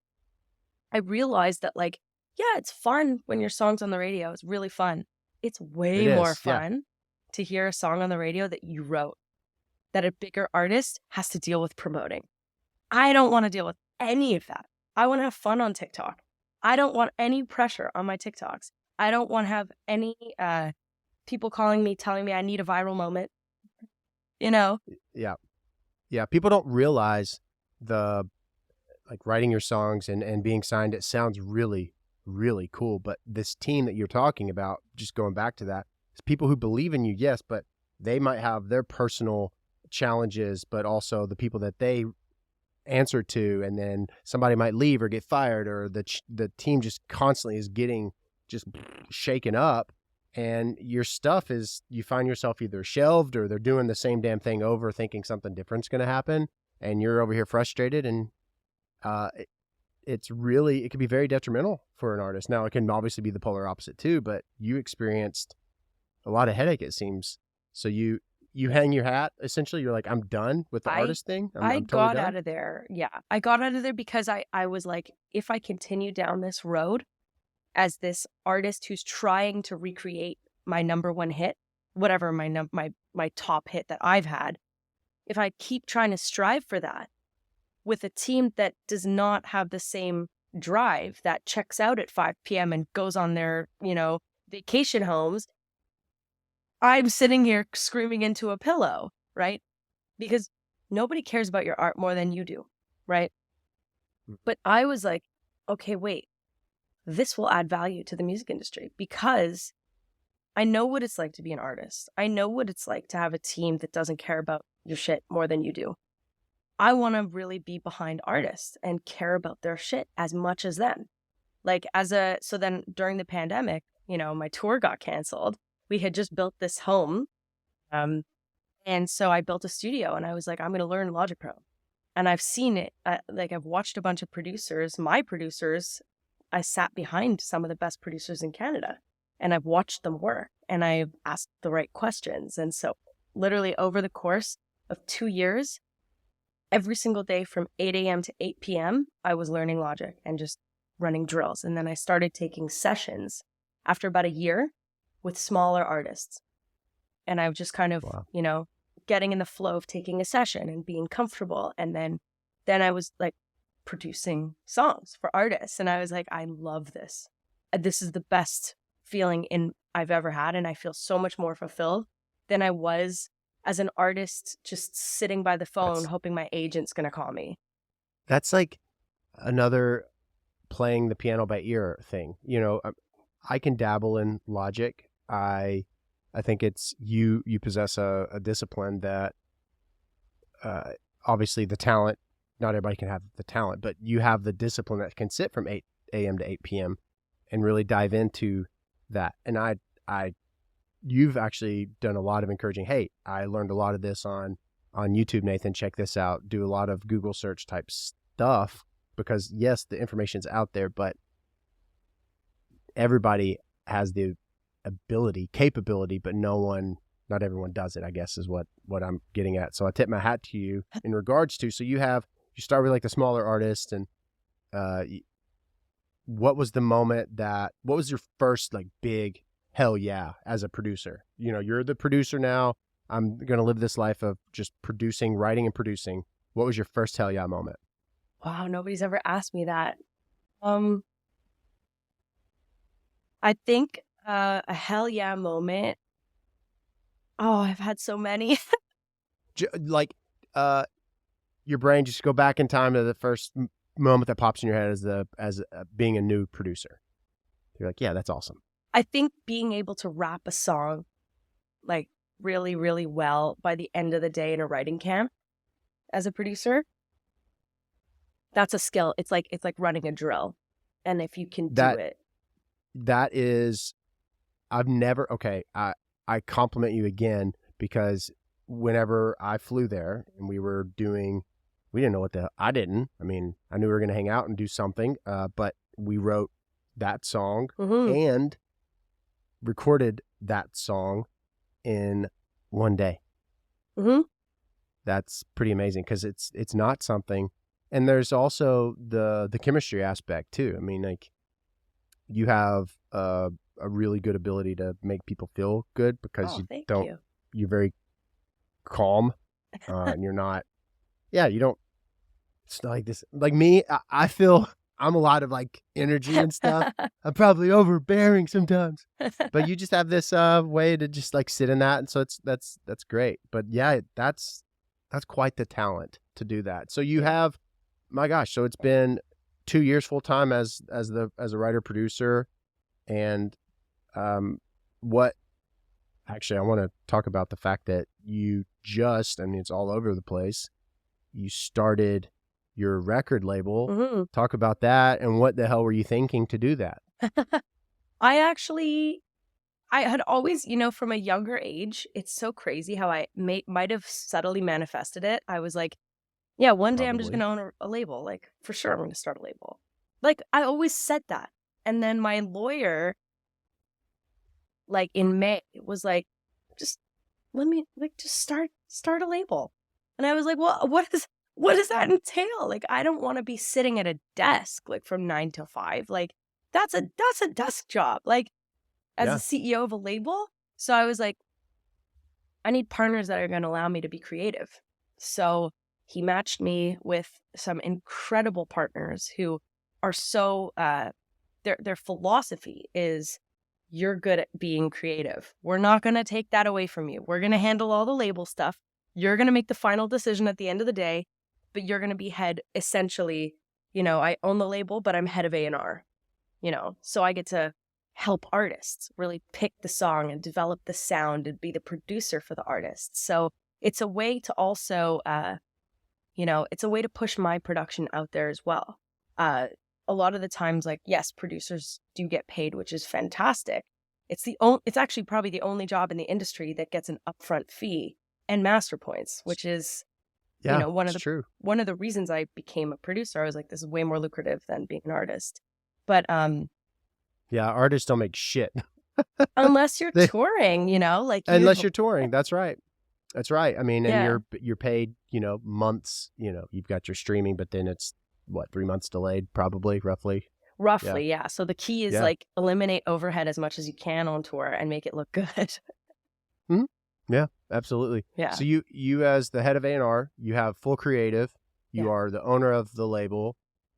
I realized that like, yeah, it's fun when your song's on the radio. It's really fun. It's way more fun to hear a song on the radio that you wrote, that a bigger artist has to deal with promoting. I don't want to deal with any of that. I want to have fun on TikTok. I don't want any pressure on my TikToks. I don't want to have any people calling me, telling me I need a viral moment. Yeah. People don't realize the like writing your songs and being signed. It sounds really, really cool. But this team that you're talking about, just going back to that, is people who believe in you, yes, but they might have their personal challenges, but also the people that they answer to, and then somebody might leave or get fired, or the team just constantly is getting just shaken up. And your stuff is, you find yourself either shelved or they're doing the same damn thing over, thinking something different's going to happen. And you're over here frustrated. And it can be very detrimental for an artist. Now, it can obviously be the polar opposite too, but you experienced a lot of headache, it seems. So you hang your hat, essentially. You're like, I'm done with the artist thing. I'm totally got done. out of there. Yeah. I got out of there because I was like, if I continue down this road, as this artist who's trying to recreate my number one hit, whatever my top hit that I've had, if I keep trying to strive for that with a team that does not have the same drive, that checks out at 5 p.m. and goes on their, vacation homes, I'm sitting here screaming into a pillow, right? Because nobody cares about your art more than you do, right? But I was like, okay, wait. This will add value to the music industry because I know what it's like to be an artist. I know what it's like to have a team that doesn't care about your shit more than you do. I want to really be behind artists and care about their shit as much as them. So then during the pandemic, my tour got canceled. We had just built this home. And so I built a studio and I was like, I'm going to learn Logic Pro. And I've seen it. I've watched a bunch of producers, my producers. I sat behind some of the best producers in Canada and I've watched them work and I've asked the right questions. And so literally over the course of 2 years, every single day from 8 a.m. to 8 p.m., I was learning Logic and just running drills. And then I started taking sessions after about a year with smaller artists. And I was just kind of, getting in the flow of taking a session and being comfortable. And then I was like, producing songs for artists. And I was like, I love this. This is the best feeling I've ever had. And I feel so much more fulfilled than I was as an artist, just sitting by the phone, hoping my agent's going to call me. That's like another playing the piano by ear thing. I can dabble in Logic. I think it's you possess a discipline that obviously the talent, not everybody can have the talent, but you have the discipline that can sit from 8 a.m. to 8 p.m. and really dive into that. And you've actually done a lot of encouraging. Hey, I learned a lot of this on YouTube, Nathan, check this out. Do a lot of Google search type stuff because yes, the information's out there, but everybody has the capability, but not everyone does it, I guess is what I'm getting at. So I tip my hat to you in regards to, so you start with like the smaller artists, and what was your first like big hell yeah as a producer? You're the producer now. I'm going to live this life of just writing and producing. What was your first hell yeah moment? Wow, nobody's ever asked me that. I think a hell yeah moment. Oh, I've had so many. Like, your brain, just go back in time to the first moment that pops in your head as being a new producer. You're like, yeah, that's awesome. I think being able to rap a song like really, really well by the end of the day in a writing camp as a producer, that's a skill. It's like running a drill. And if you can do it. That is, I compliment you again, because whenever I flew there and we didn't know I knew we were going to hang out and do something, but we wrote that song and recorded that song in one day. That's pretty amazing, because it's not something, and there's also the chemistry aspect too. I mean, like, you have a really good ability to make people feel good, because you're very calm, and you're not, you don't, it's not like this, like me, I feel I'm a lot of like energy and stuff. I'm probably overbearing sometimes, but you just have this way to just like sit in that, and so that's great. But yeah, that's quite the talent to do that. So you have, my gosh, so it's been 2 years full time as a writer producer, and what actually I want to talk about the fact that it's all over the place. You started your record label. Talk about that, and what the hell were you thinking to do that? I had always, from a younger age, it's so crazy how I might have subtly manifested it. I was like, yeah, one day I'm just going to own a label. Like, for sure, I'm going to start a label. Like, I always said that. And then my lawyer, like in May, was like, just let me just start a label. And I was like, well, what does that entail? Like, I don't want to be sitting at a desk like from 9 to 5. Like, that's a desk job. Like, as a CEO of a label. So I was like, I need partners that are going to allow me to be creative. So he matched me with some incredible partners who are so, their philosophy is, you're good at being creative. We're not going to take that away from you. We're going to handle all the label stuff. You're going to make the final decision at the end of the day, but you're going to be head, essentially, I own the label, but I'm head of A&R, so I get to help artists really pick the song and develop the sound and be the producer for the artist. So it's a way to also, it's a way to push my production out there as well. A lot of the times, like, yes, producers do get paid, which is fantastic. It's actually probably the only job in the industry that gets an upfront fee and master points, which is, one of the reasons I became a producer. I was like, this is way more lucrative than being an artist. But artists don't make shit unless you're touring, unless you're touring. That's right. I mean, and you're paid, months. You've got your streaming, but then it's 3 months delayed, probably, roughly. Yeah. So the key is like, eliminate overhead as much as you can on tour and make it look good. Yeah, absolutely. Yeah. So you as the head of A&R, you have full creative. You are the owner of the label,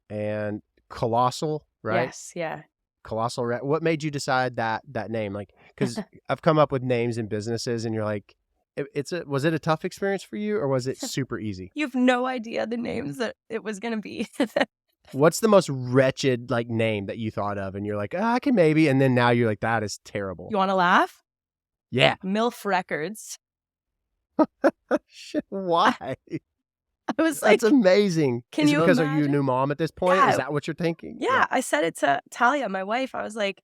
and Colossal, right? Yes. Yeah. Colossal. What made you decide that name? Like, because I've come up with names in businesses, and you're like, was it a tough experience for you, or was it super easy? You have no idea the names that it was going to be. What's the most wretched like name that you thought of, and you're like, I can maybe, and then now you're like, that is terrible. You want to laugh? Yeah. MILF Records. Why? I was like, that's amazing. Is it because imagine? Are you a new mom at this point? Yeah. Is that what you're thinking? Yeah. I said it to Talia, my wife. I was like,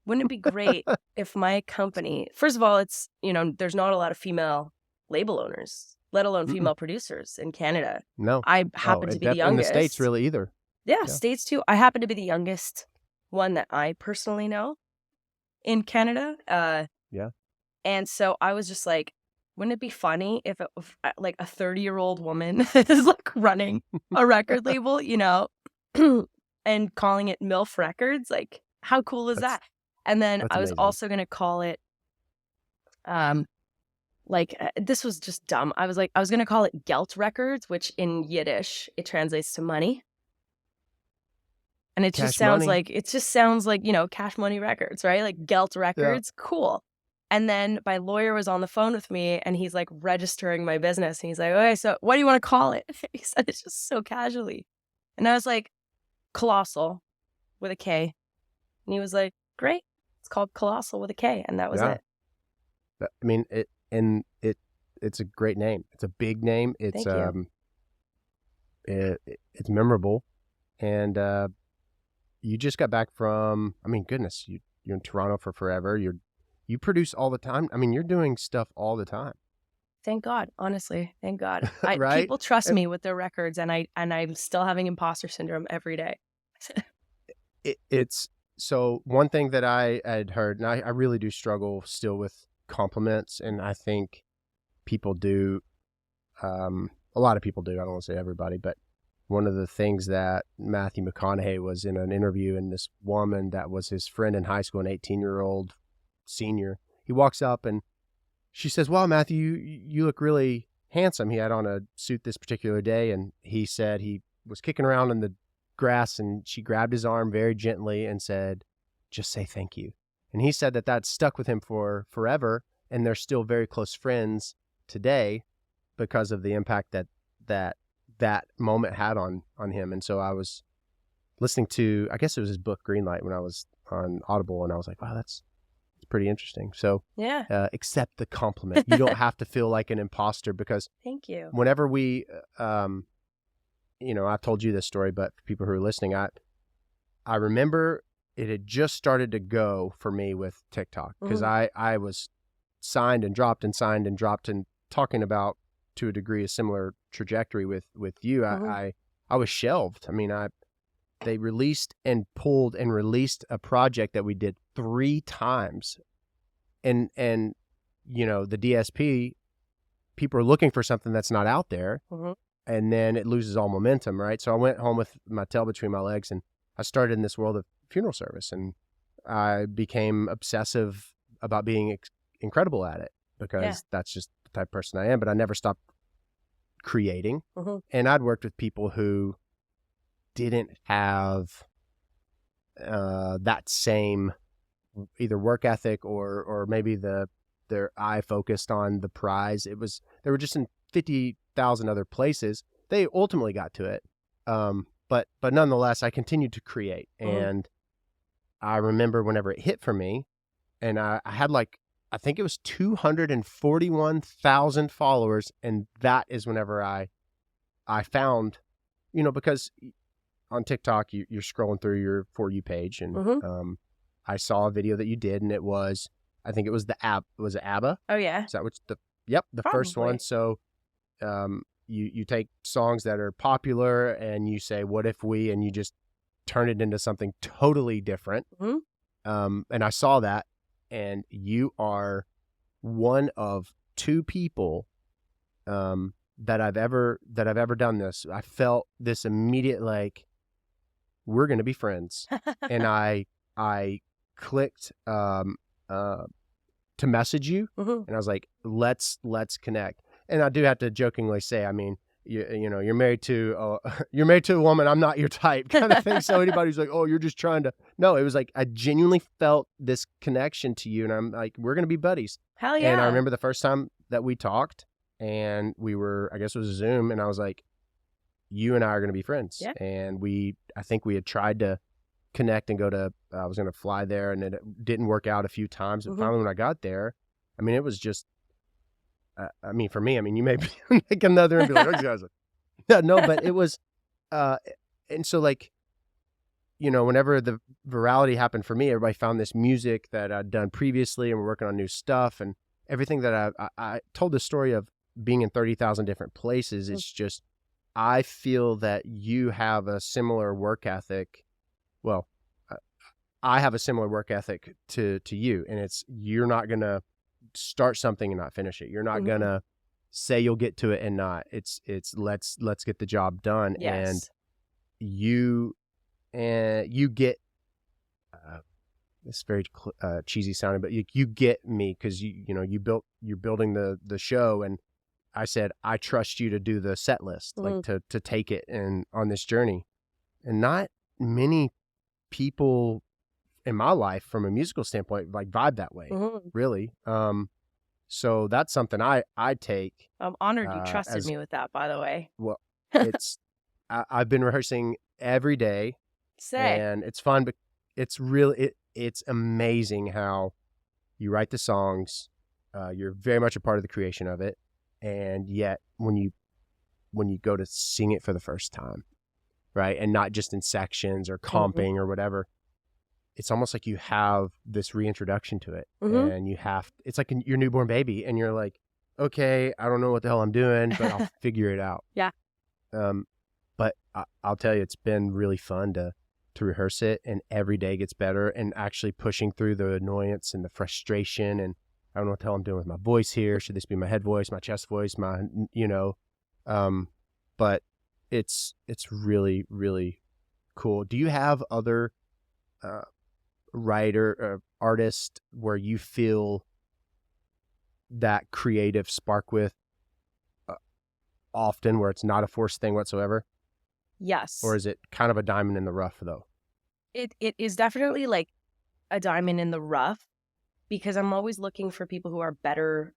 wouldn't it be great if my company, first of all, it's, there's not a lot of female label owners, let alone female producers in Canada. No. I happen to be the youngest. In the States, really, either. Yeah, States too. I happen to be the youngest one that I personally know. in Canada. Yeah. And so I was just like, wouldn't it be funny if like a 30-year-old woman is like running a record label, you know, and calling it MILF Records? Like, how cool is That's that? And then that's I was amazing. also going to call it, this was just dumb. I was going to call it Geld Records, which in Yiddish, it translates to money. And it just Cash sounds money. like, you know, Cash Money Records, right? Like Geld Records, cool. And then my lawyer was on the phone with me and he's like registering my business. And he's like, okay, so what do you want to call it? He said it just so casually. And I was like, Colossal with a K. And he was like, great. It's called Colossal with a K. And that was it. I mean, it's a great name. It's a big name. It's Thank you. It's memorable. And you just got back from, I mean, goodness, you're in Toronto for forever. You produce all the time. I mean, you're doing stuff all the time. Thank God, honestly. Thank God. Right? People trust me with their records, and I'm still having imposter syndrome every day. It's so one thing that I had heard, and I really do struggle still with compliments, and I think people do, a lot of people do. I don't want to say everybody, but one of the things that Matthew McConaughey was in an interview, and this woman that was his friend in high school, an 18-year-old senior, he walks up and she says, well, Matthew, you look really handsome. He had on a suit this particular day, and he said he was kicking around in the grass, and she grabbed his arm very gently and said, just say thank you. And he said that stuck with him for forever, and they're still very close friends today because of the impact that moment had on him. And so I was listening to, I guess it was his book Greenlight when I was on Audible, and I was like, wow, that's pretty interesting. So yeah, accept the compliment. You don't have to feel like an imposter, because thank you. Whenever we, you know, I've told you this story, but for people who are listening, I remember it had just started to go for me with TikTok, because I was signed and dropped and signed and dropped, and talking about, to a degree, a similar trajectory with you. I was shelved. I mean, they released and pulled and released a project that we did 3 times. And you know, the DSP, people are looking for something that's not out there. And then it loses all momentum, right? So I went home with my tail between my legs, and I started in this world of funeral service, and I became obsessive about being incredible at it, because that's just the type of person I am. But I never stopped creating. And I'd worked with people who didn't have that same either work ethic or maybe their eye focused on the prize. They were just in 50,000 other places. They ultimately got to it. But nonetheless, I continued to create. And I remember whenever it hit for me, and I had I think it was 241,000 followers. And that is whenever I found, you know, because on TikTok, you're scrolling through your For You page, and I saw a video that you did, and it was, I think it was was it ABBA? Oh, yeah. Is that the first one. So you take songs that are popular and you say, what if we, and you just turn it into something totally different. And I saw that, and you are one of 2 people that I've ever done this. I felt this immediate, like, we're going to be friends. And I clicked to message you, and I was like, let's connect. And I do have to jokingly say, I mean, you know, you're married to a woman. I'm not your type, kind of thing. So anybody who's like, oh, you're just trying to, no, it was like, I genuinely felt this connection to you, and I'm like, we're going to be buddies. Hell yeah. And I remember the first time that we talked, and we were, I guess it was Zoom, and I was like, you and I are going to be friends. Yeah. And I think we had tried to connect and go to, I was going to fly there, and it didn't work out a few times. But finally, when I got there, I mean, it was just, I mean, for me, I mean, you may be like another and be like, those guys are, no, but it was, and so, like, you know, whenever the virality happened for me, everybody found this music that I'd done previously, and we're working on new stuff, and everything that I told the story of being in 30,000 different places. It's just, I feel that you have a similar work ethic. Well, I have a similar work ethic to you, and it's you're not gonna start something and not finish it. You're not gonna say you'll get to it and not. It's let's get the job done. Yes. And you get it's very cheesy sounding, but you get me because you're building the show, and I said I trust you to do the set list, like to take it and on this journey, and not many people in my life from a musical standpoint like vibe that way, really. So that's something I take. I'm honored you trusted me with that, by the way. Well, it's I've been rehearsing every day, and it's fun, but it's really it's amazing how you write the songs. You're very much a part of the creation of it, and yet when you go to sing it for the first time, right, and not just in sections or comping or whatever, it's almost like you have this reintroduction to it, and it's like your newborn baby, and you're like, okay, I don't know what the hell I'm doing, but I'll figure it out. Yeah. But I'll tell you, it's been really fun to rehearse it, and every day gets better, and actually pushing through the annoyance and the frustration, and I don't know what the hell I'm doing with my voice here. Should this be my head voice, my chest voice, but it's really, really cool. Do you have other writer artist where you feel that creative spark with often, where it's not a forced thing whatsoever? Yes. Or is it kind of a diamond in the rough though? It is definitely like a diamond in the rough, because I'm always looking for people who are better.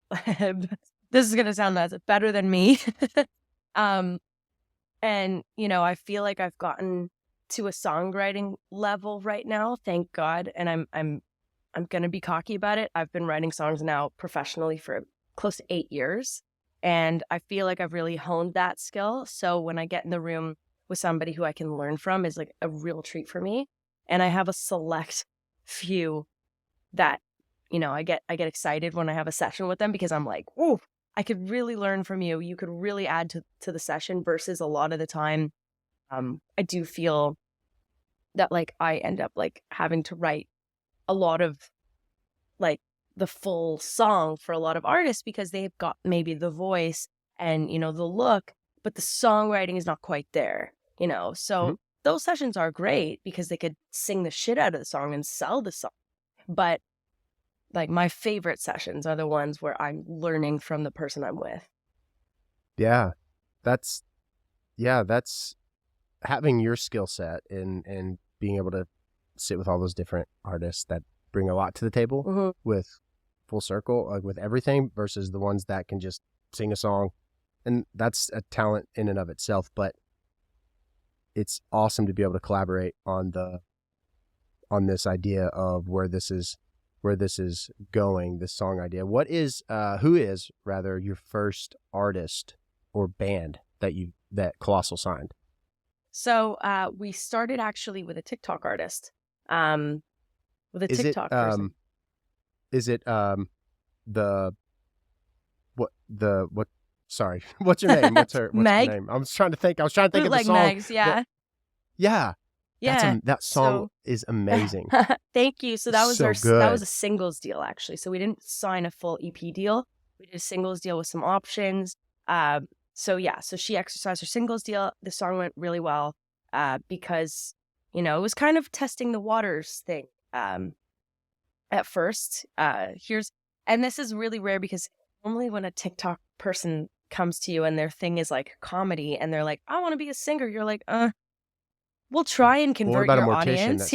This is gonna sound nuts, better than me. And I feel like I've gotten to a songwriting level right now, thank God, and I'm gonna be cocky about it. I've been writing songs now professionally for close to 8 years, and I feel like I've really honed that skill. So when I get in the room with somebody who I can learn from is like a real treat for me. And I have a select few that, I get excited when I have a session with them, because I'm like, ooh, I could really learn from you. You could really add to the session, versus a lot of the time, I do feel that like I end up like having to write a lot of like the full song for a lot of artists, because they've got maybe the voice and, the look, but the songwriting is not quite there, So those sessions are great because they could sing the shit out of the song and sell the song. But like my favorite sessions are the ones where I'm learning from the person I'm with. Yeah. That's having your skill set and being able to sit with all those different artists that bring a lot to the table with full circle, like with everything, versus the ones that can just sing a song. And that's a talent in and of itself, but it's awesome to be able to collaborate on this idea of where this is going, this song idea. Who is rather your first artist or band that Colossal signed? So we started actually with a TikTok artist, with a TikTok person. Is it sorry, what's your name? What's her name? I was trying to think of the song. Megs, yeah. Yeah. Yeah. That song is amazing. Thank you. So that was good. That was a singles deal, actually. So we didn't sign a full EP deal. We did a singles deal with some options. So she exercised her singles deal. The song went really well because, it was kind of testing the waters thing at first. And this is really rare, because normally when a TikTok person comes to you and their thing is like comedy and they're like, I want to be a singer, you're like, we'll try and convert your audience,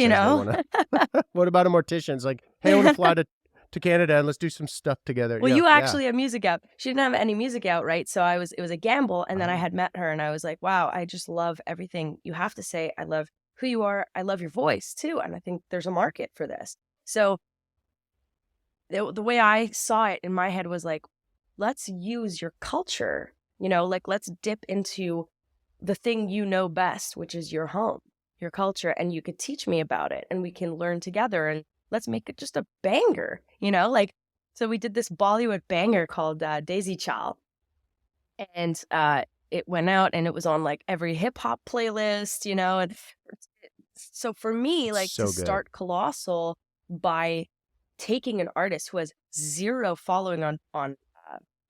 What about a mortician? It's like, hey, I want to fly to Canada and let's do some stuff together. Well, you actually have music out. She didn't have any music out, right? So it was a gamble. And then I had met her and I was like, wow, I just love everything you have to say. I love who you are. I love your voice too. And I think there's a market for this. So the way I saw it in my head was like, let's use your culture, like let's dip into the thing you know best, which is your home, your culture, and you could teach me about it and we can learn together and let's make it just a banger, so we did this Bollywood banger called Daisy Chal. And it went out and it was on like every hip hop playlist, and So for me, like to So good. start Colossal by taking an artist who has 0 following on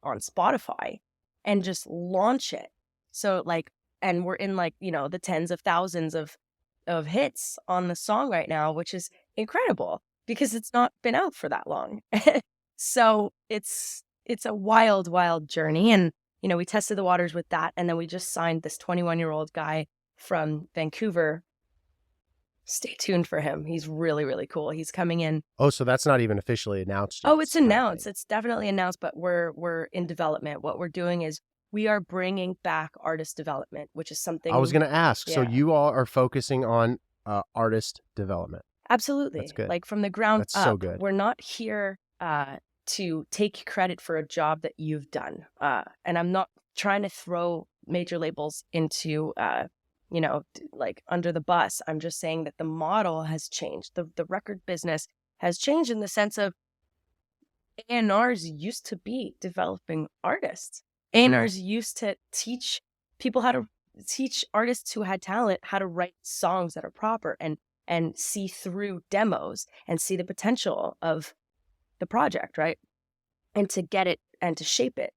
Spotify and just launch it. So like, and we're in like, you know, the tens of thousands of hits on the song right now, which is incredible because it's not been out for that long. So it's a wild, wild journey. And, you know, we tested the waters with that. And then we just signed this 21-year-old guy from Vancouver. Stay tuned for him. He's really, really cool. He's coming in. Oh, so that's not even officially announced yet. Oh, it's announced. It's definitely announced, but we're in development. What we're doing is we are bringing back artist development, which is something I was going to ask. Yeah. So you all are focusing on artist development. Absolutely. That's good. Like from the ground That's up. so good. We're not here to take credit for a job that you've done. And I'm not trying to throw major labels into, you know, like under the bus. I'm just saying that the model has changed. The record business has changed in the sense of A&Rs used to be developing artists. A&Rs used to teach people how to teach artists who had talent how to write songs that are proper and see through demos and see the potential of the project, right? And to get it and to shape it.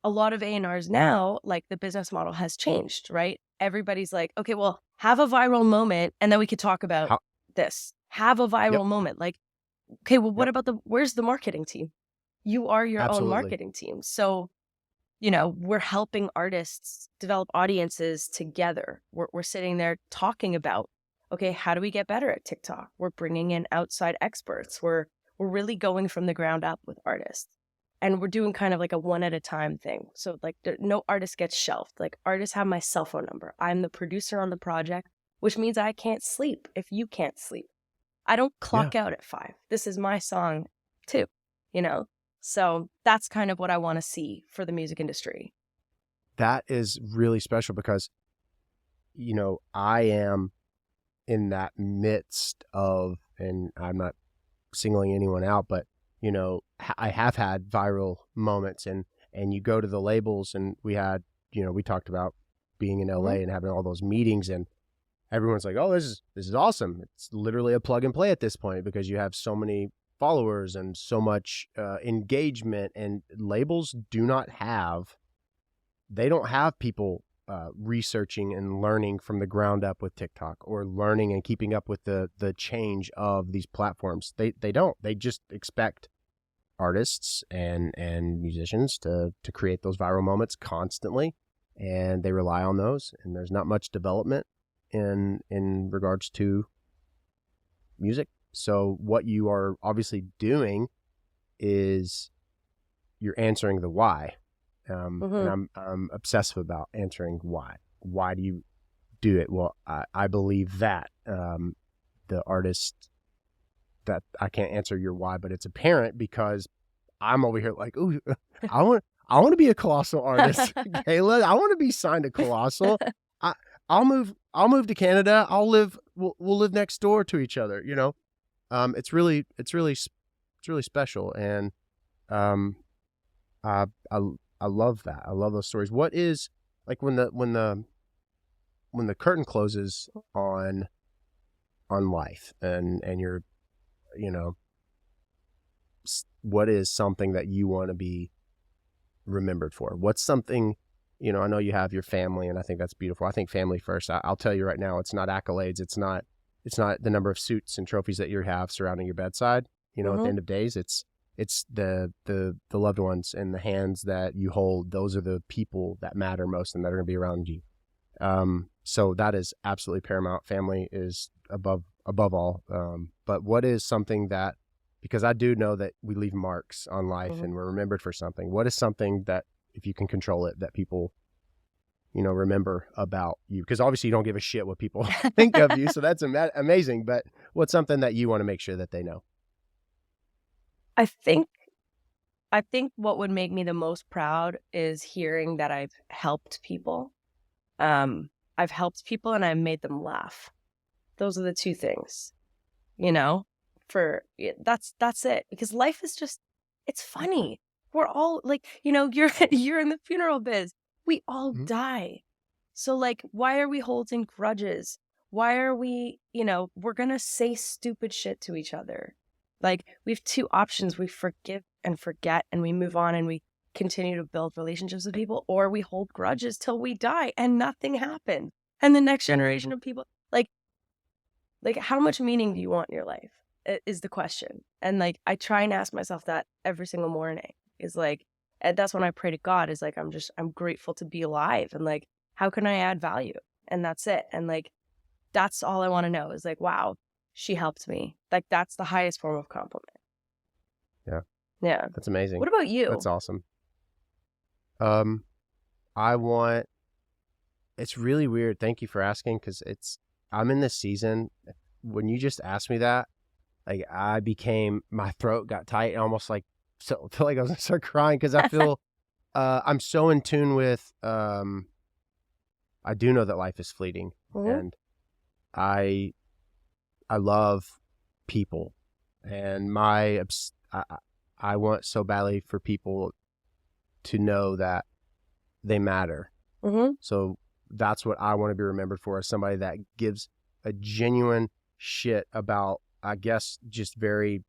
A lot of A&Rs now, like the business model has changed, right? Everybody's like, okay, well, have a viral moment and then we could talk about this. Have a viral moment. Like, okay, well, what about where's the marketing team? You are your own marketing team. So, you know, we're helping artists develop audiences together. We're sitting there talking about, okay, how do we get better at TikTok? We're bringing in outside experts. We're really going from the ground up with artists. And we're doing kind of like a one at a time thing. So like no artist gets shelved. Like artists have my cell phone number. I'm the producer on the project, which means I can't sleep if you can't sleep. I don't clock out at 5. This is my song too, you know? So that's kind of what I want to see for the music industry. That is really special because, you know, I am in that midst of, and I'm not singling anyone out, but, you know, I have had viral moments and you go to the labels and we had, you know, we talked about being in LA and having all those meetings and everyone's like, oh, this is awesome. It's literally a plug and play at this point because you have so many followers and so much engagement, and labels don't have people researching and learning from the ground up with TikTok or learning and keeping up with the change of these platforms. They don't. They just expect artists and musicians to create those viral moments constantly, and they rely on those, and there's not much development in regards to music. So what you are obviously doing is you're answering the why. And I'm obsessive about answering why. Why do you do it? Well, I believe that the artist, that I can't answer your why, but it's apparent because I'm over here like, ooh, I want to be a Colossal artist, Kayla. I want to be signed to Colossal. I'll move to Canada. We'll live next door to each other. You know, it's really special, and I love that. I love those stories. What is like when the curtain closes on life and you're, you know, what is something that you want to be remembered for? What's something, you know, I know you have your family and I think that's beautiful. I think family first. I'll tell you right now, it's not accolades. It's not the number of suits and trophies that you have surrounding your bedside. You know, at the end of days, it's the loved ones and the hands that you hold. Those are the people that matter most and that are going to be around you. So that is absolutely paramount. Family is above all. But what is something that, because I do know that we leave marks on life and we're remembered for something. What is something that, if you can control it, that people, you know, remember about you? Because obviously you don't give a shit what people think of you. So that's amazing. But what's something that you want to make sure that they know? I think what would make me the most proud is hearing that I've helped people. I've helped people and I've made them laugh. Those are the two things, you know, that's it. Because life is just, it's funny. We're all like, you know, you're in the funeral biz. We all die. So like, why are we holding grudges? why are we, we're going to say stupid shit to each other. Like, we have two options. We forgive and forget, and we move on, and we continue to build relationships with people, or we hold grudges till we die and nothing happened. And the next generation of people, like how much meaning do you want in your life is the question. And like, I try and ask myself that every single morning, is like, and that's when I pray to God, is like, I'm grateful to be alive, and like, how can I add value? And that's it. And like, that's all I want to know, is like, wow, she helped me. Like, that's the highest form of compliment. Yeah. Yeah. That's amazing. What about you? That's awesome. It's really weird. Thank you for asking, because I'm in this season. When you just asked me that, like, my throat got tight, and almost like, so I feel like I was gonna start crying, because I feel, I'm so in tune with, I do know that life is fleeting, and I love people, and I want so badly for people to know that they matter. So that's what I want to be remembered for, as somebody that gives a genuine shit about, I guess, just very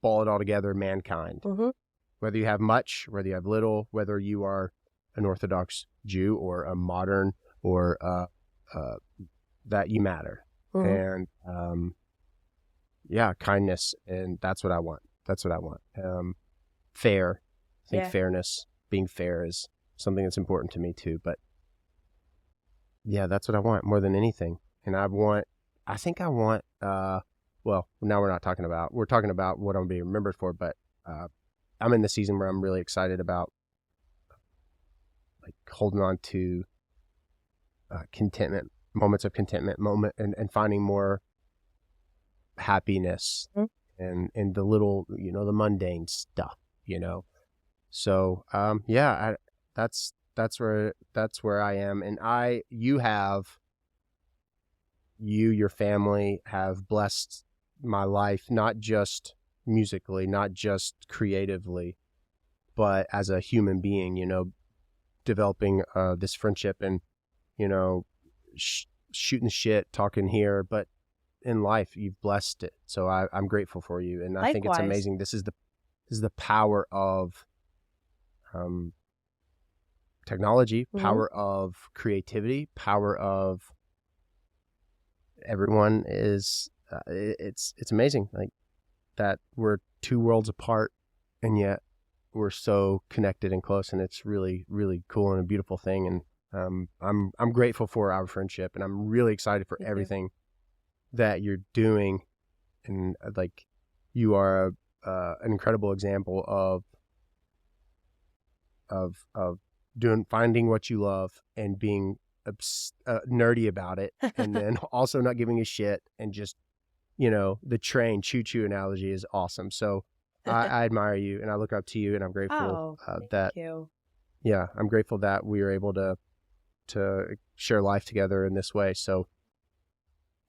ball it all together mankind. Whether you have much, whether you have little, whether you are an Orthodox Jew or a modern, or that you matter. And kindness, and that's what I want. Fair. I think fairness, being fair, is something that's important to me too. But yeah, that's what I want more than anything. And well, now we're talking about what I'm being remembered for, but I'm in the season where I'm really excited about, like, holding on to contentment, moments of contentment, and finding more happiness and the little, the mundane stuff, So, that's where I am. And your family have blessed my life, not just musically, not just creatively, but as a human being, developing this friendship, and, shooting shit, talking here, but in life, you've blessed it. So I'm grateful for you. And I think it's amazing. This is the power of technology, power of creativity, power of everyone is, it's amazing, like, that we're two worlds apart, and yet we're so connected and close, and it's really, really cool and a beautiful thing. And I'm grateful for our friendship, and I'm really excited for everything that you're doing. And like, you are an incredible example of finding what you love, and being nerdy about it, and then also not giving a shit, and just, the train choo-choo analogy is awesome. So I admire you, and I look up to you, and I'm grateful thank you. Yeah, I'm grateful that we were able to share life together in this way. So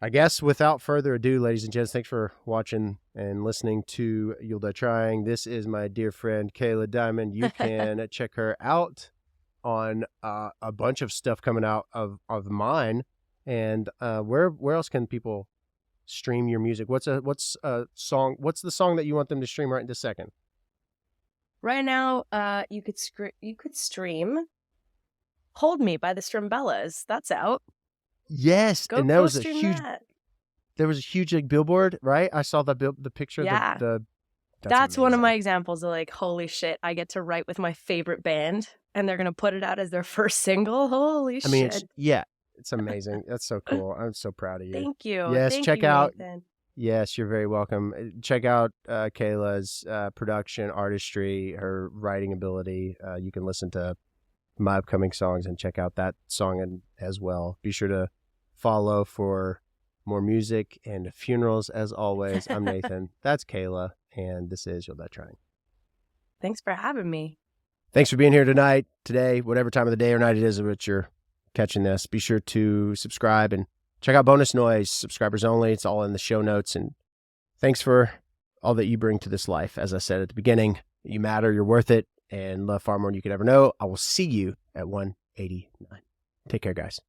I guess without further ado, ladies and gents, thanks for watching and listening to You'll Die Trying. This is my dear friend, Kayla Diamond. You can check her out on a bunch of stuff coming out of mine. And where else can people stream your music? What's the song that you want them to stream right in this second? Right now, you could stream "Hold Me" by the Strimbellas. That's out. Yes, and that was a huge. There was a huge, like, billboard, right? I saw the picture. Yeah, that's one of my examples of, like, holy shit, I get to write with my favorite band, and they're gonna put it out as their first single. Holy shit! It's amazing. That's so cool. I'm so proud of you. Thank you. Yes, check out. Nathan. Yes, you're very welcome. Check out Kayla's production, artistry, her writing ability. You can listen to my upcoming songs and check out that song as well. Be sure to follow for more music and funerals. As always, I'm Nathan. That's Kayla, and this is You'll Die Trying. Thanks for having me. Thanks for being here tonight, today, whatever time of the day or night it is at which you're catching this. Be sure to subscribe and check out Bonus Noise, subscribers only. It's all in the show notes. And thanks for all that you bring to this life. As I said at the beginning, you matter, you're worth it, and love far more than you could ever know. I will see you at 189. Take care, guys.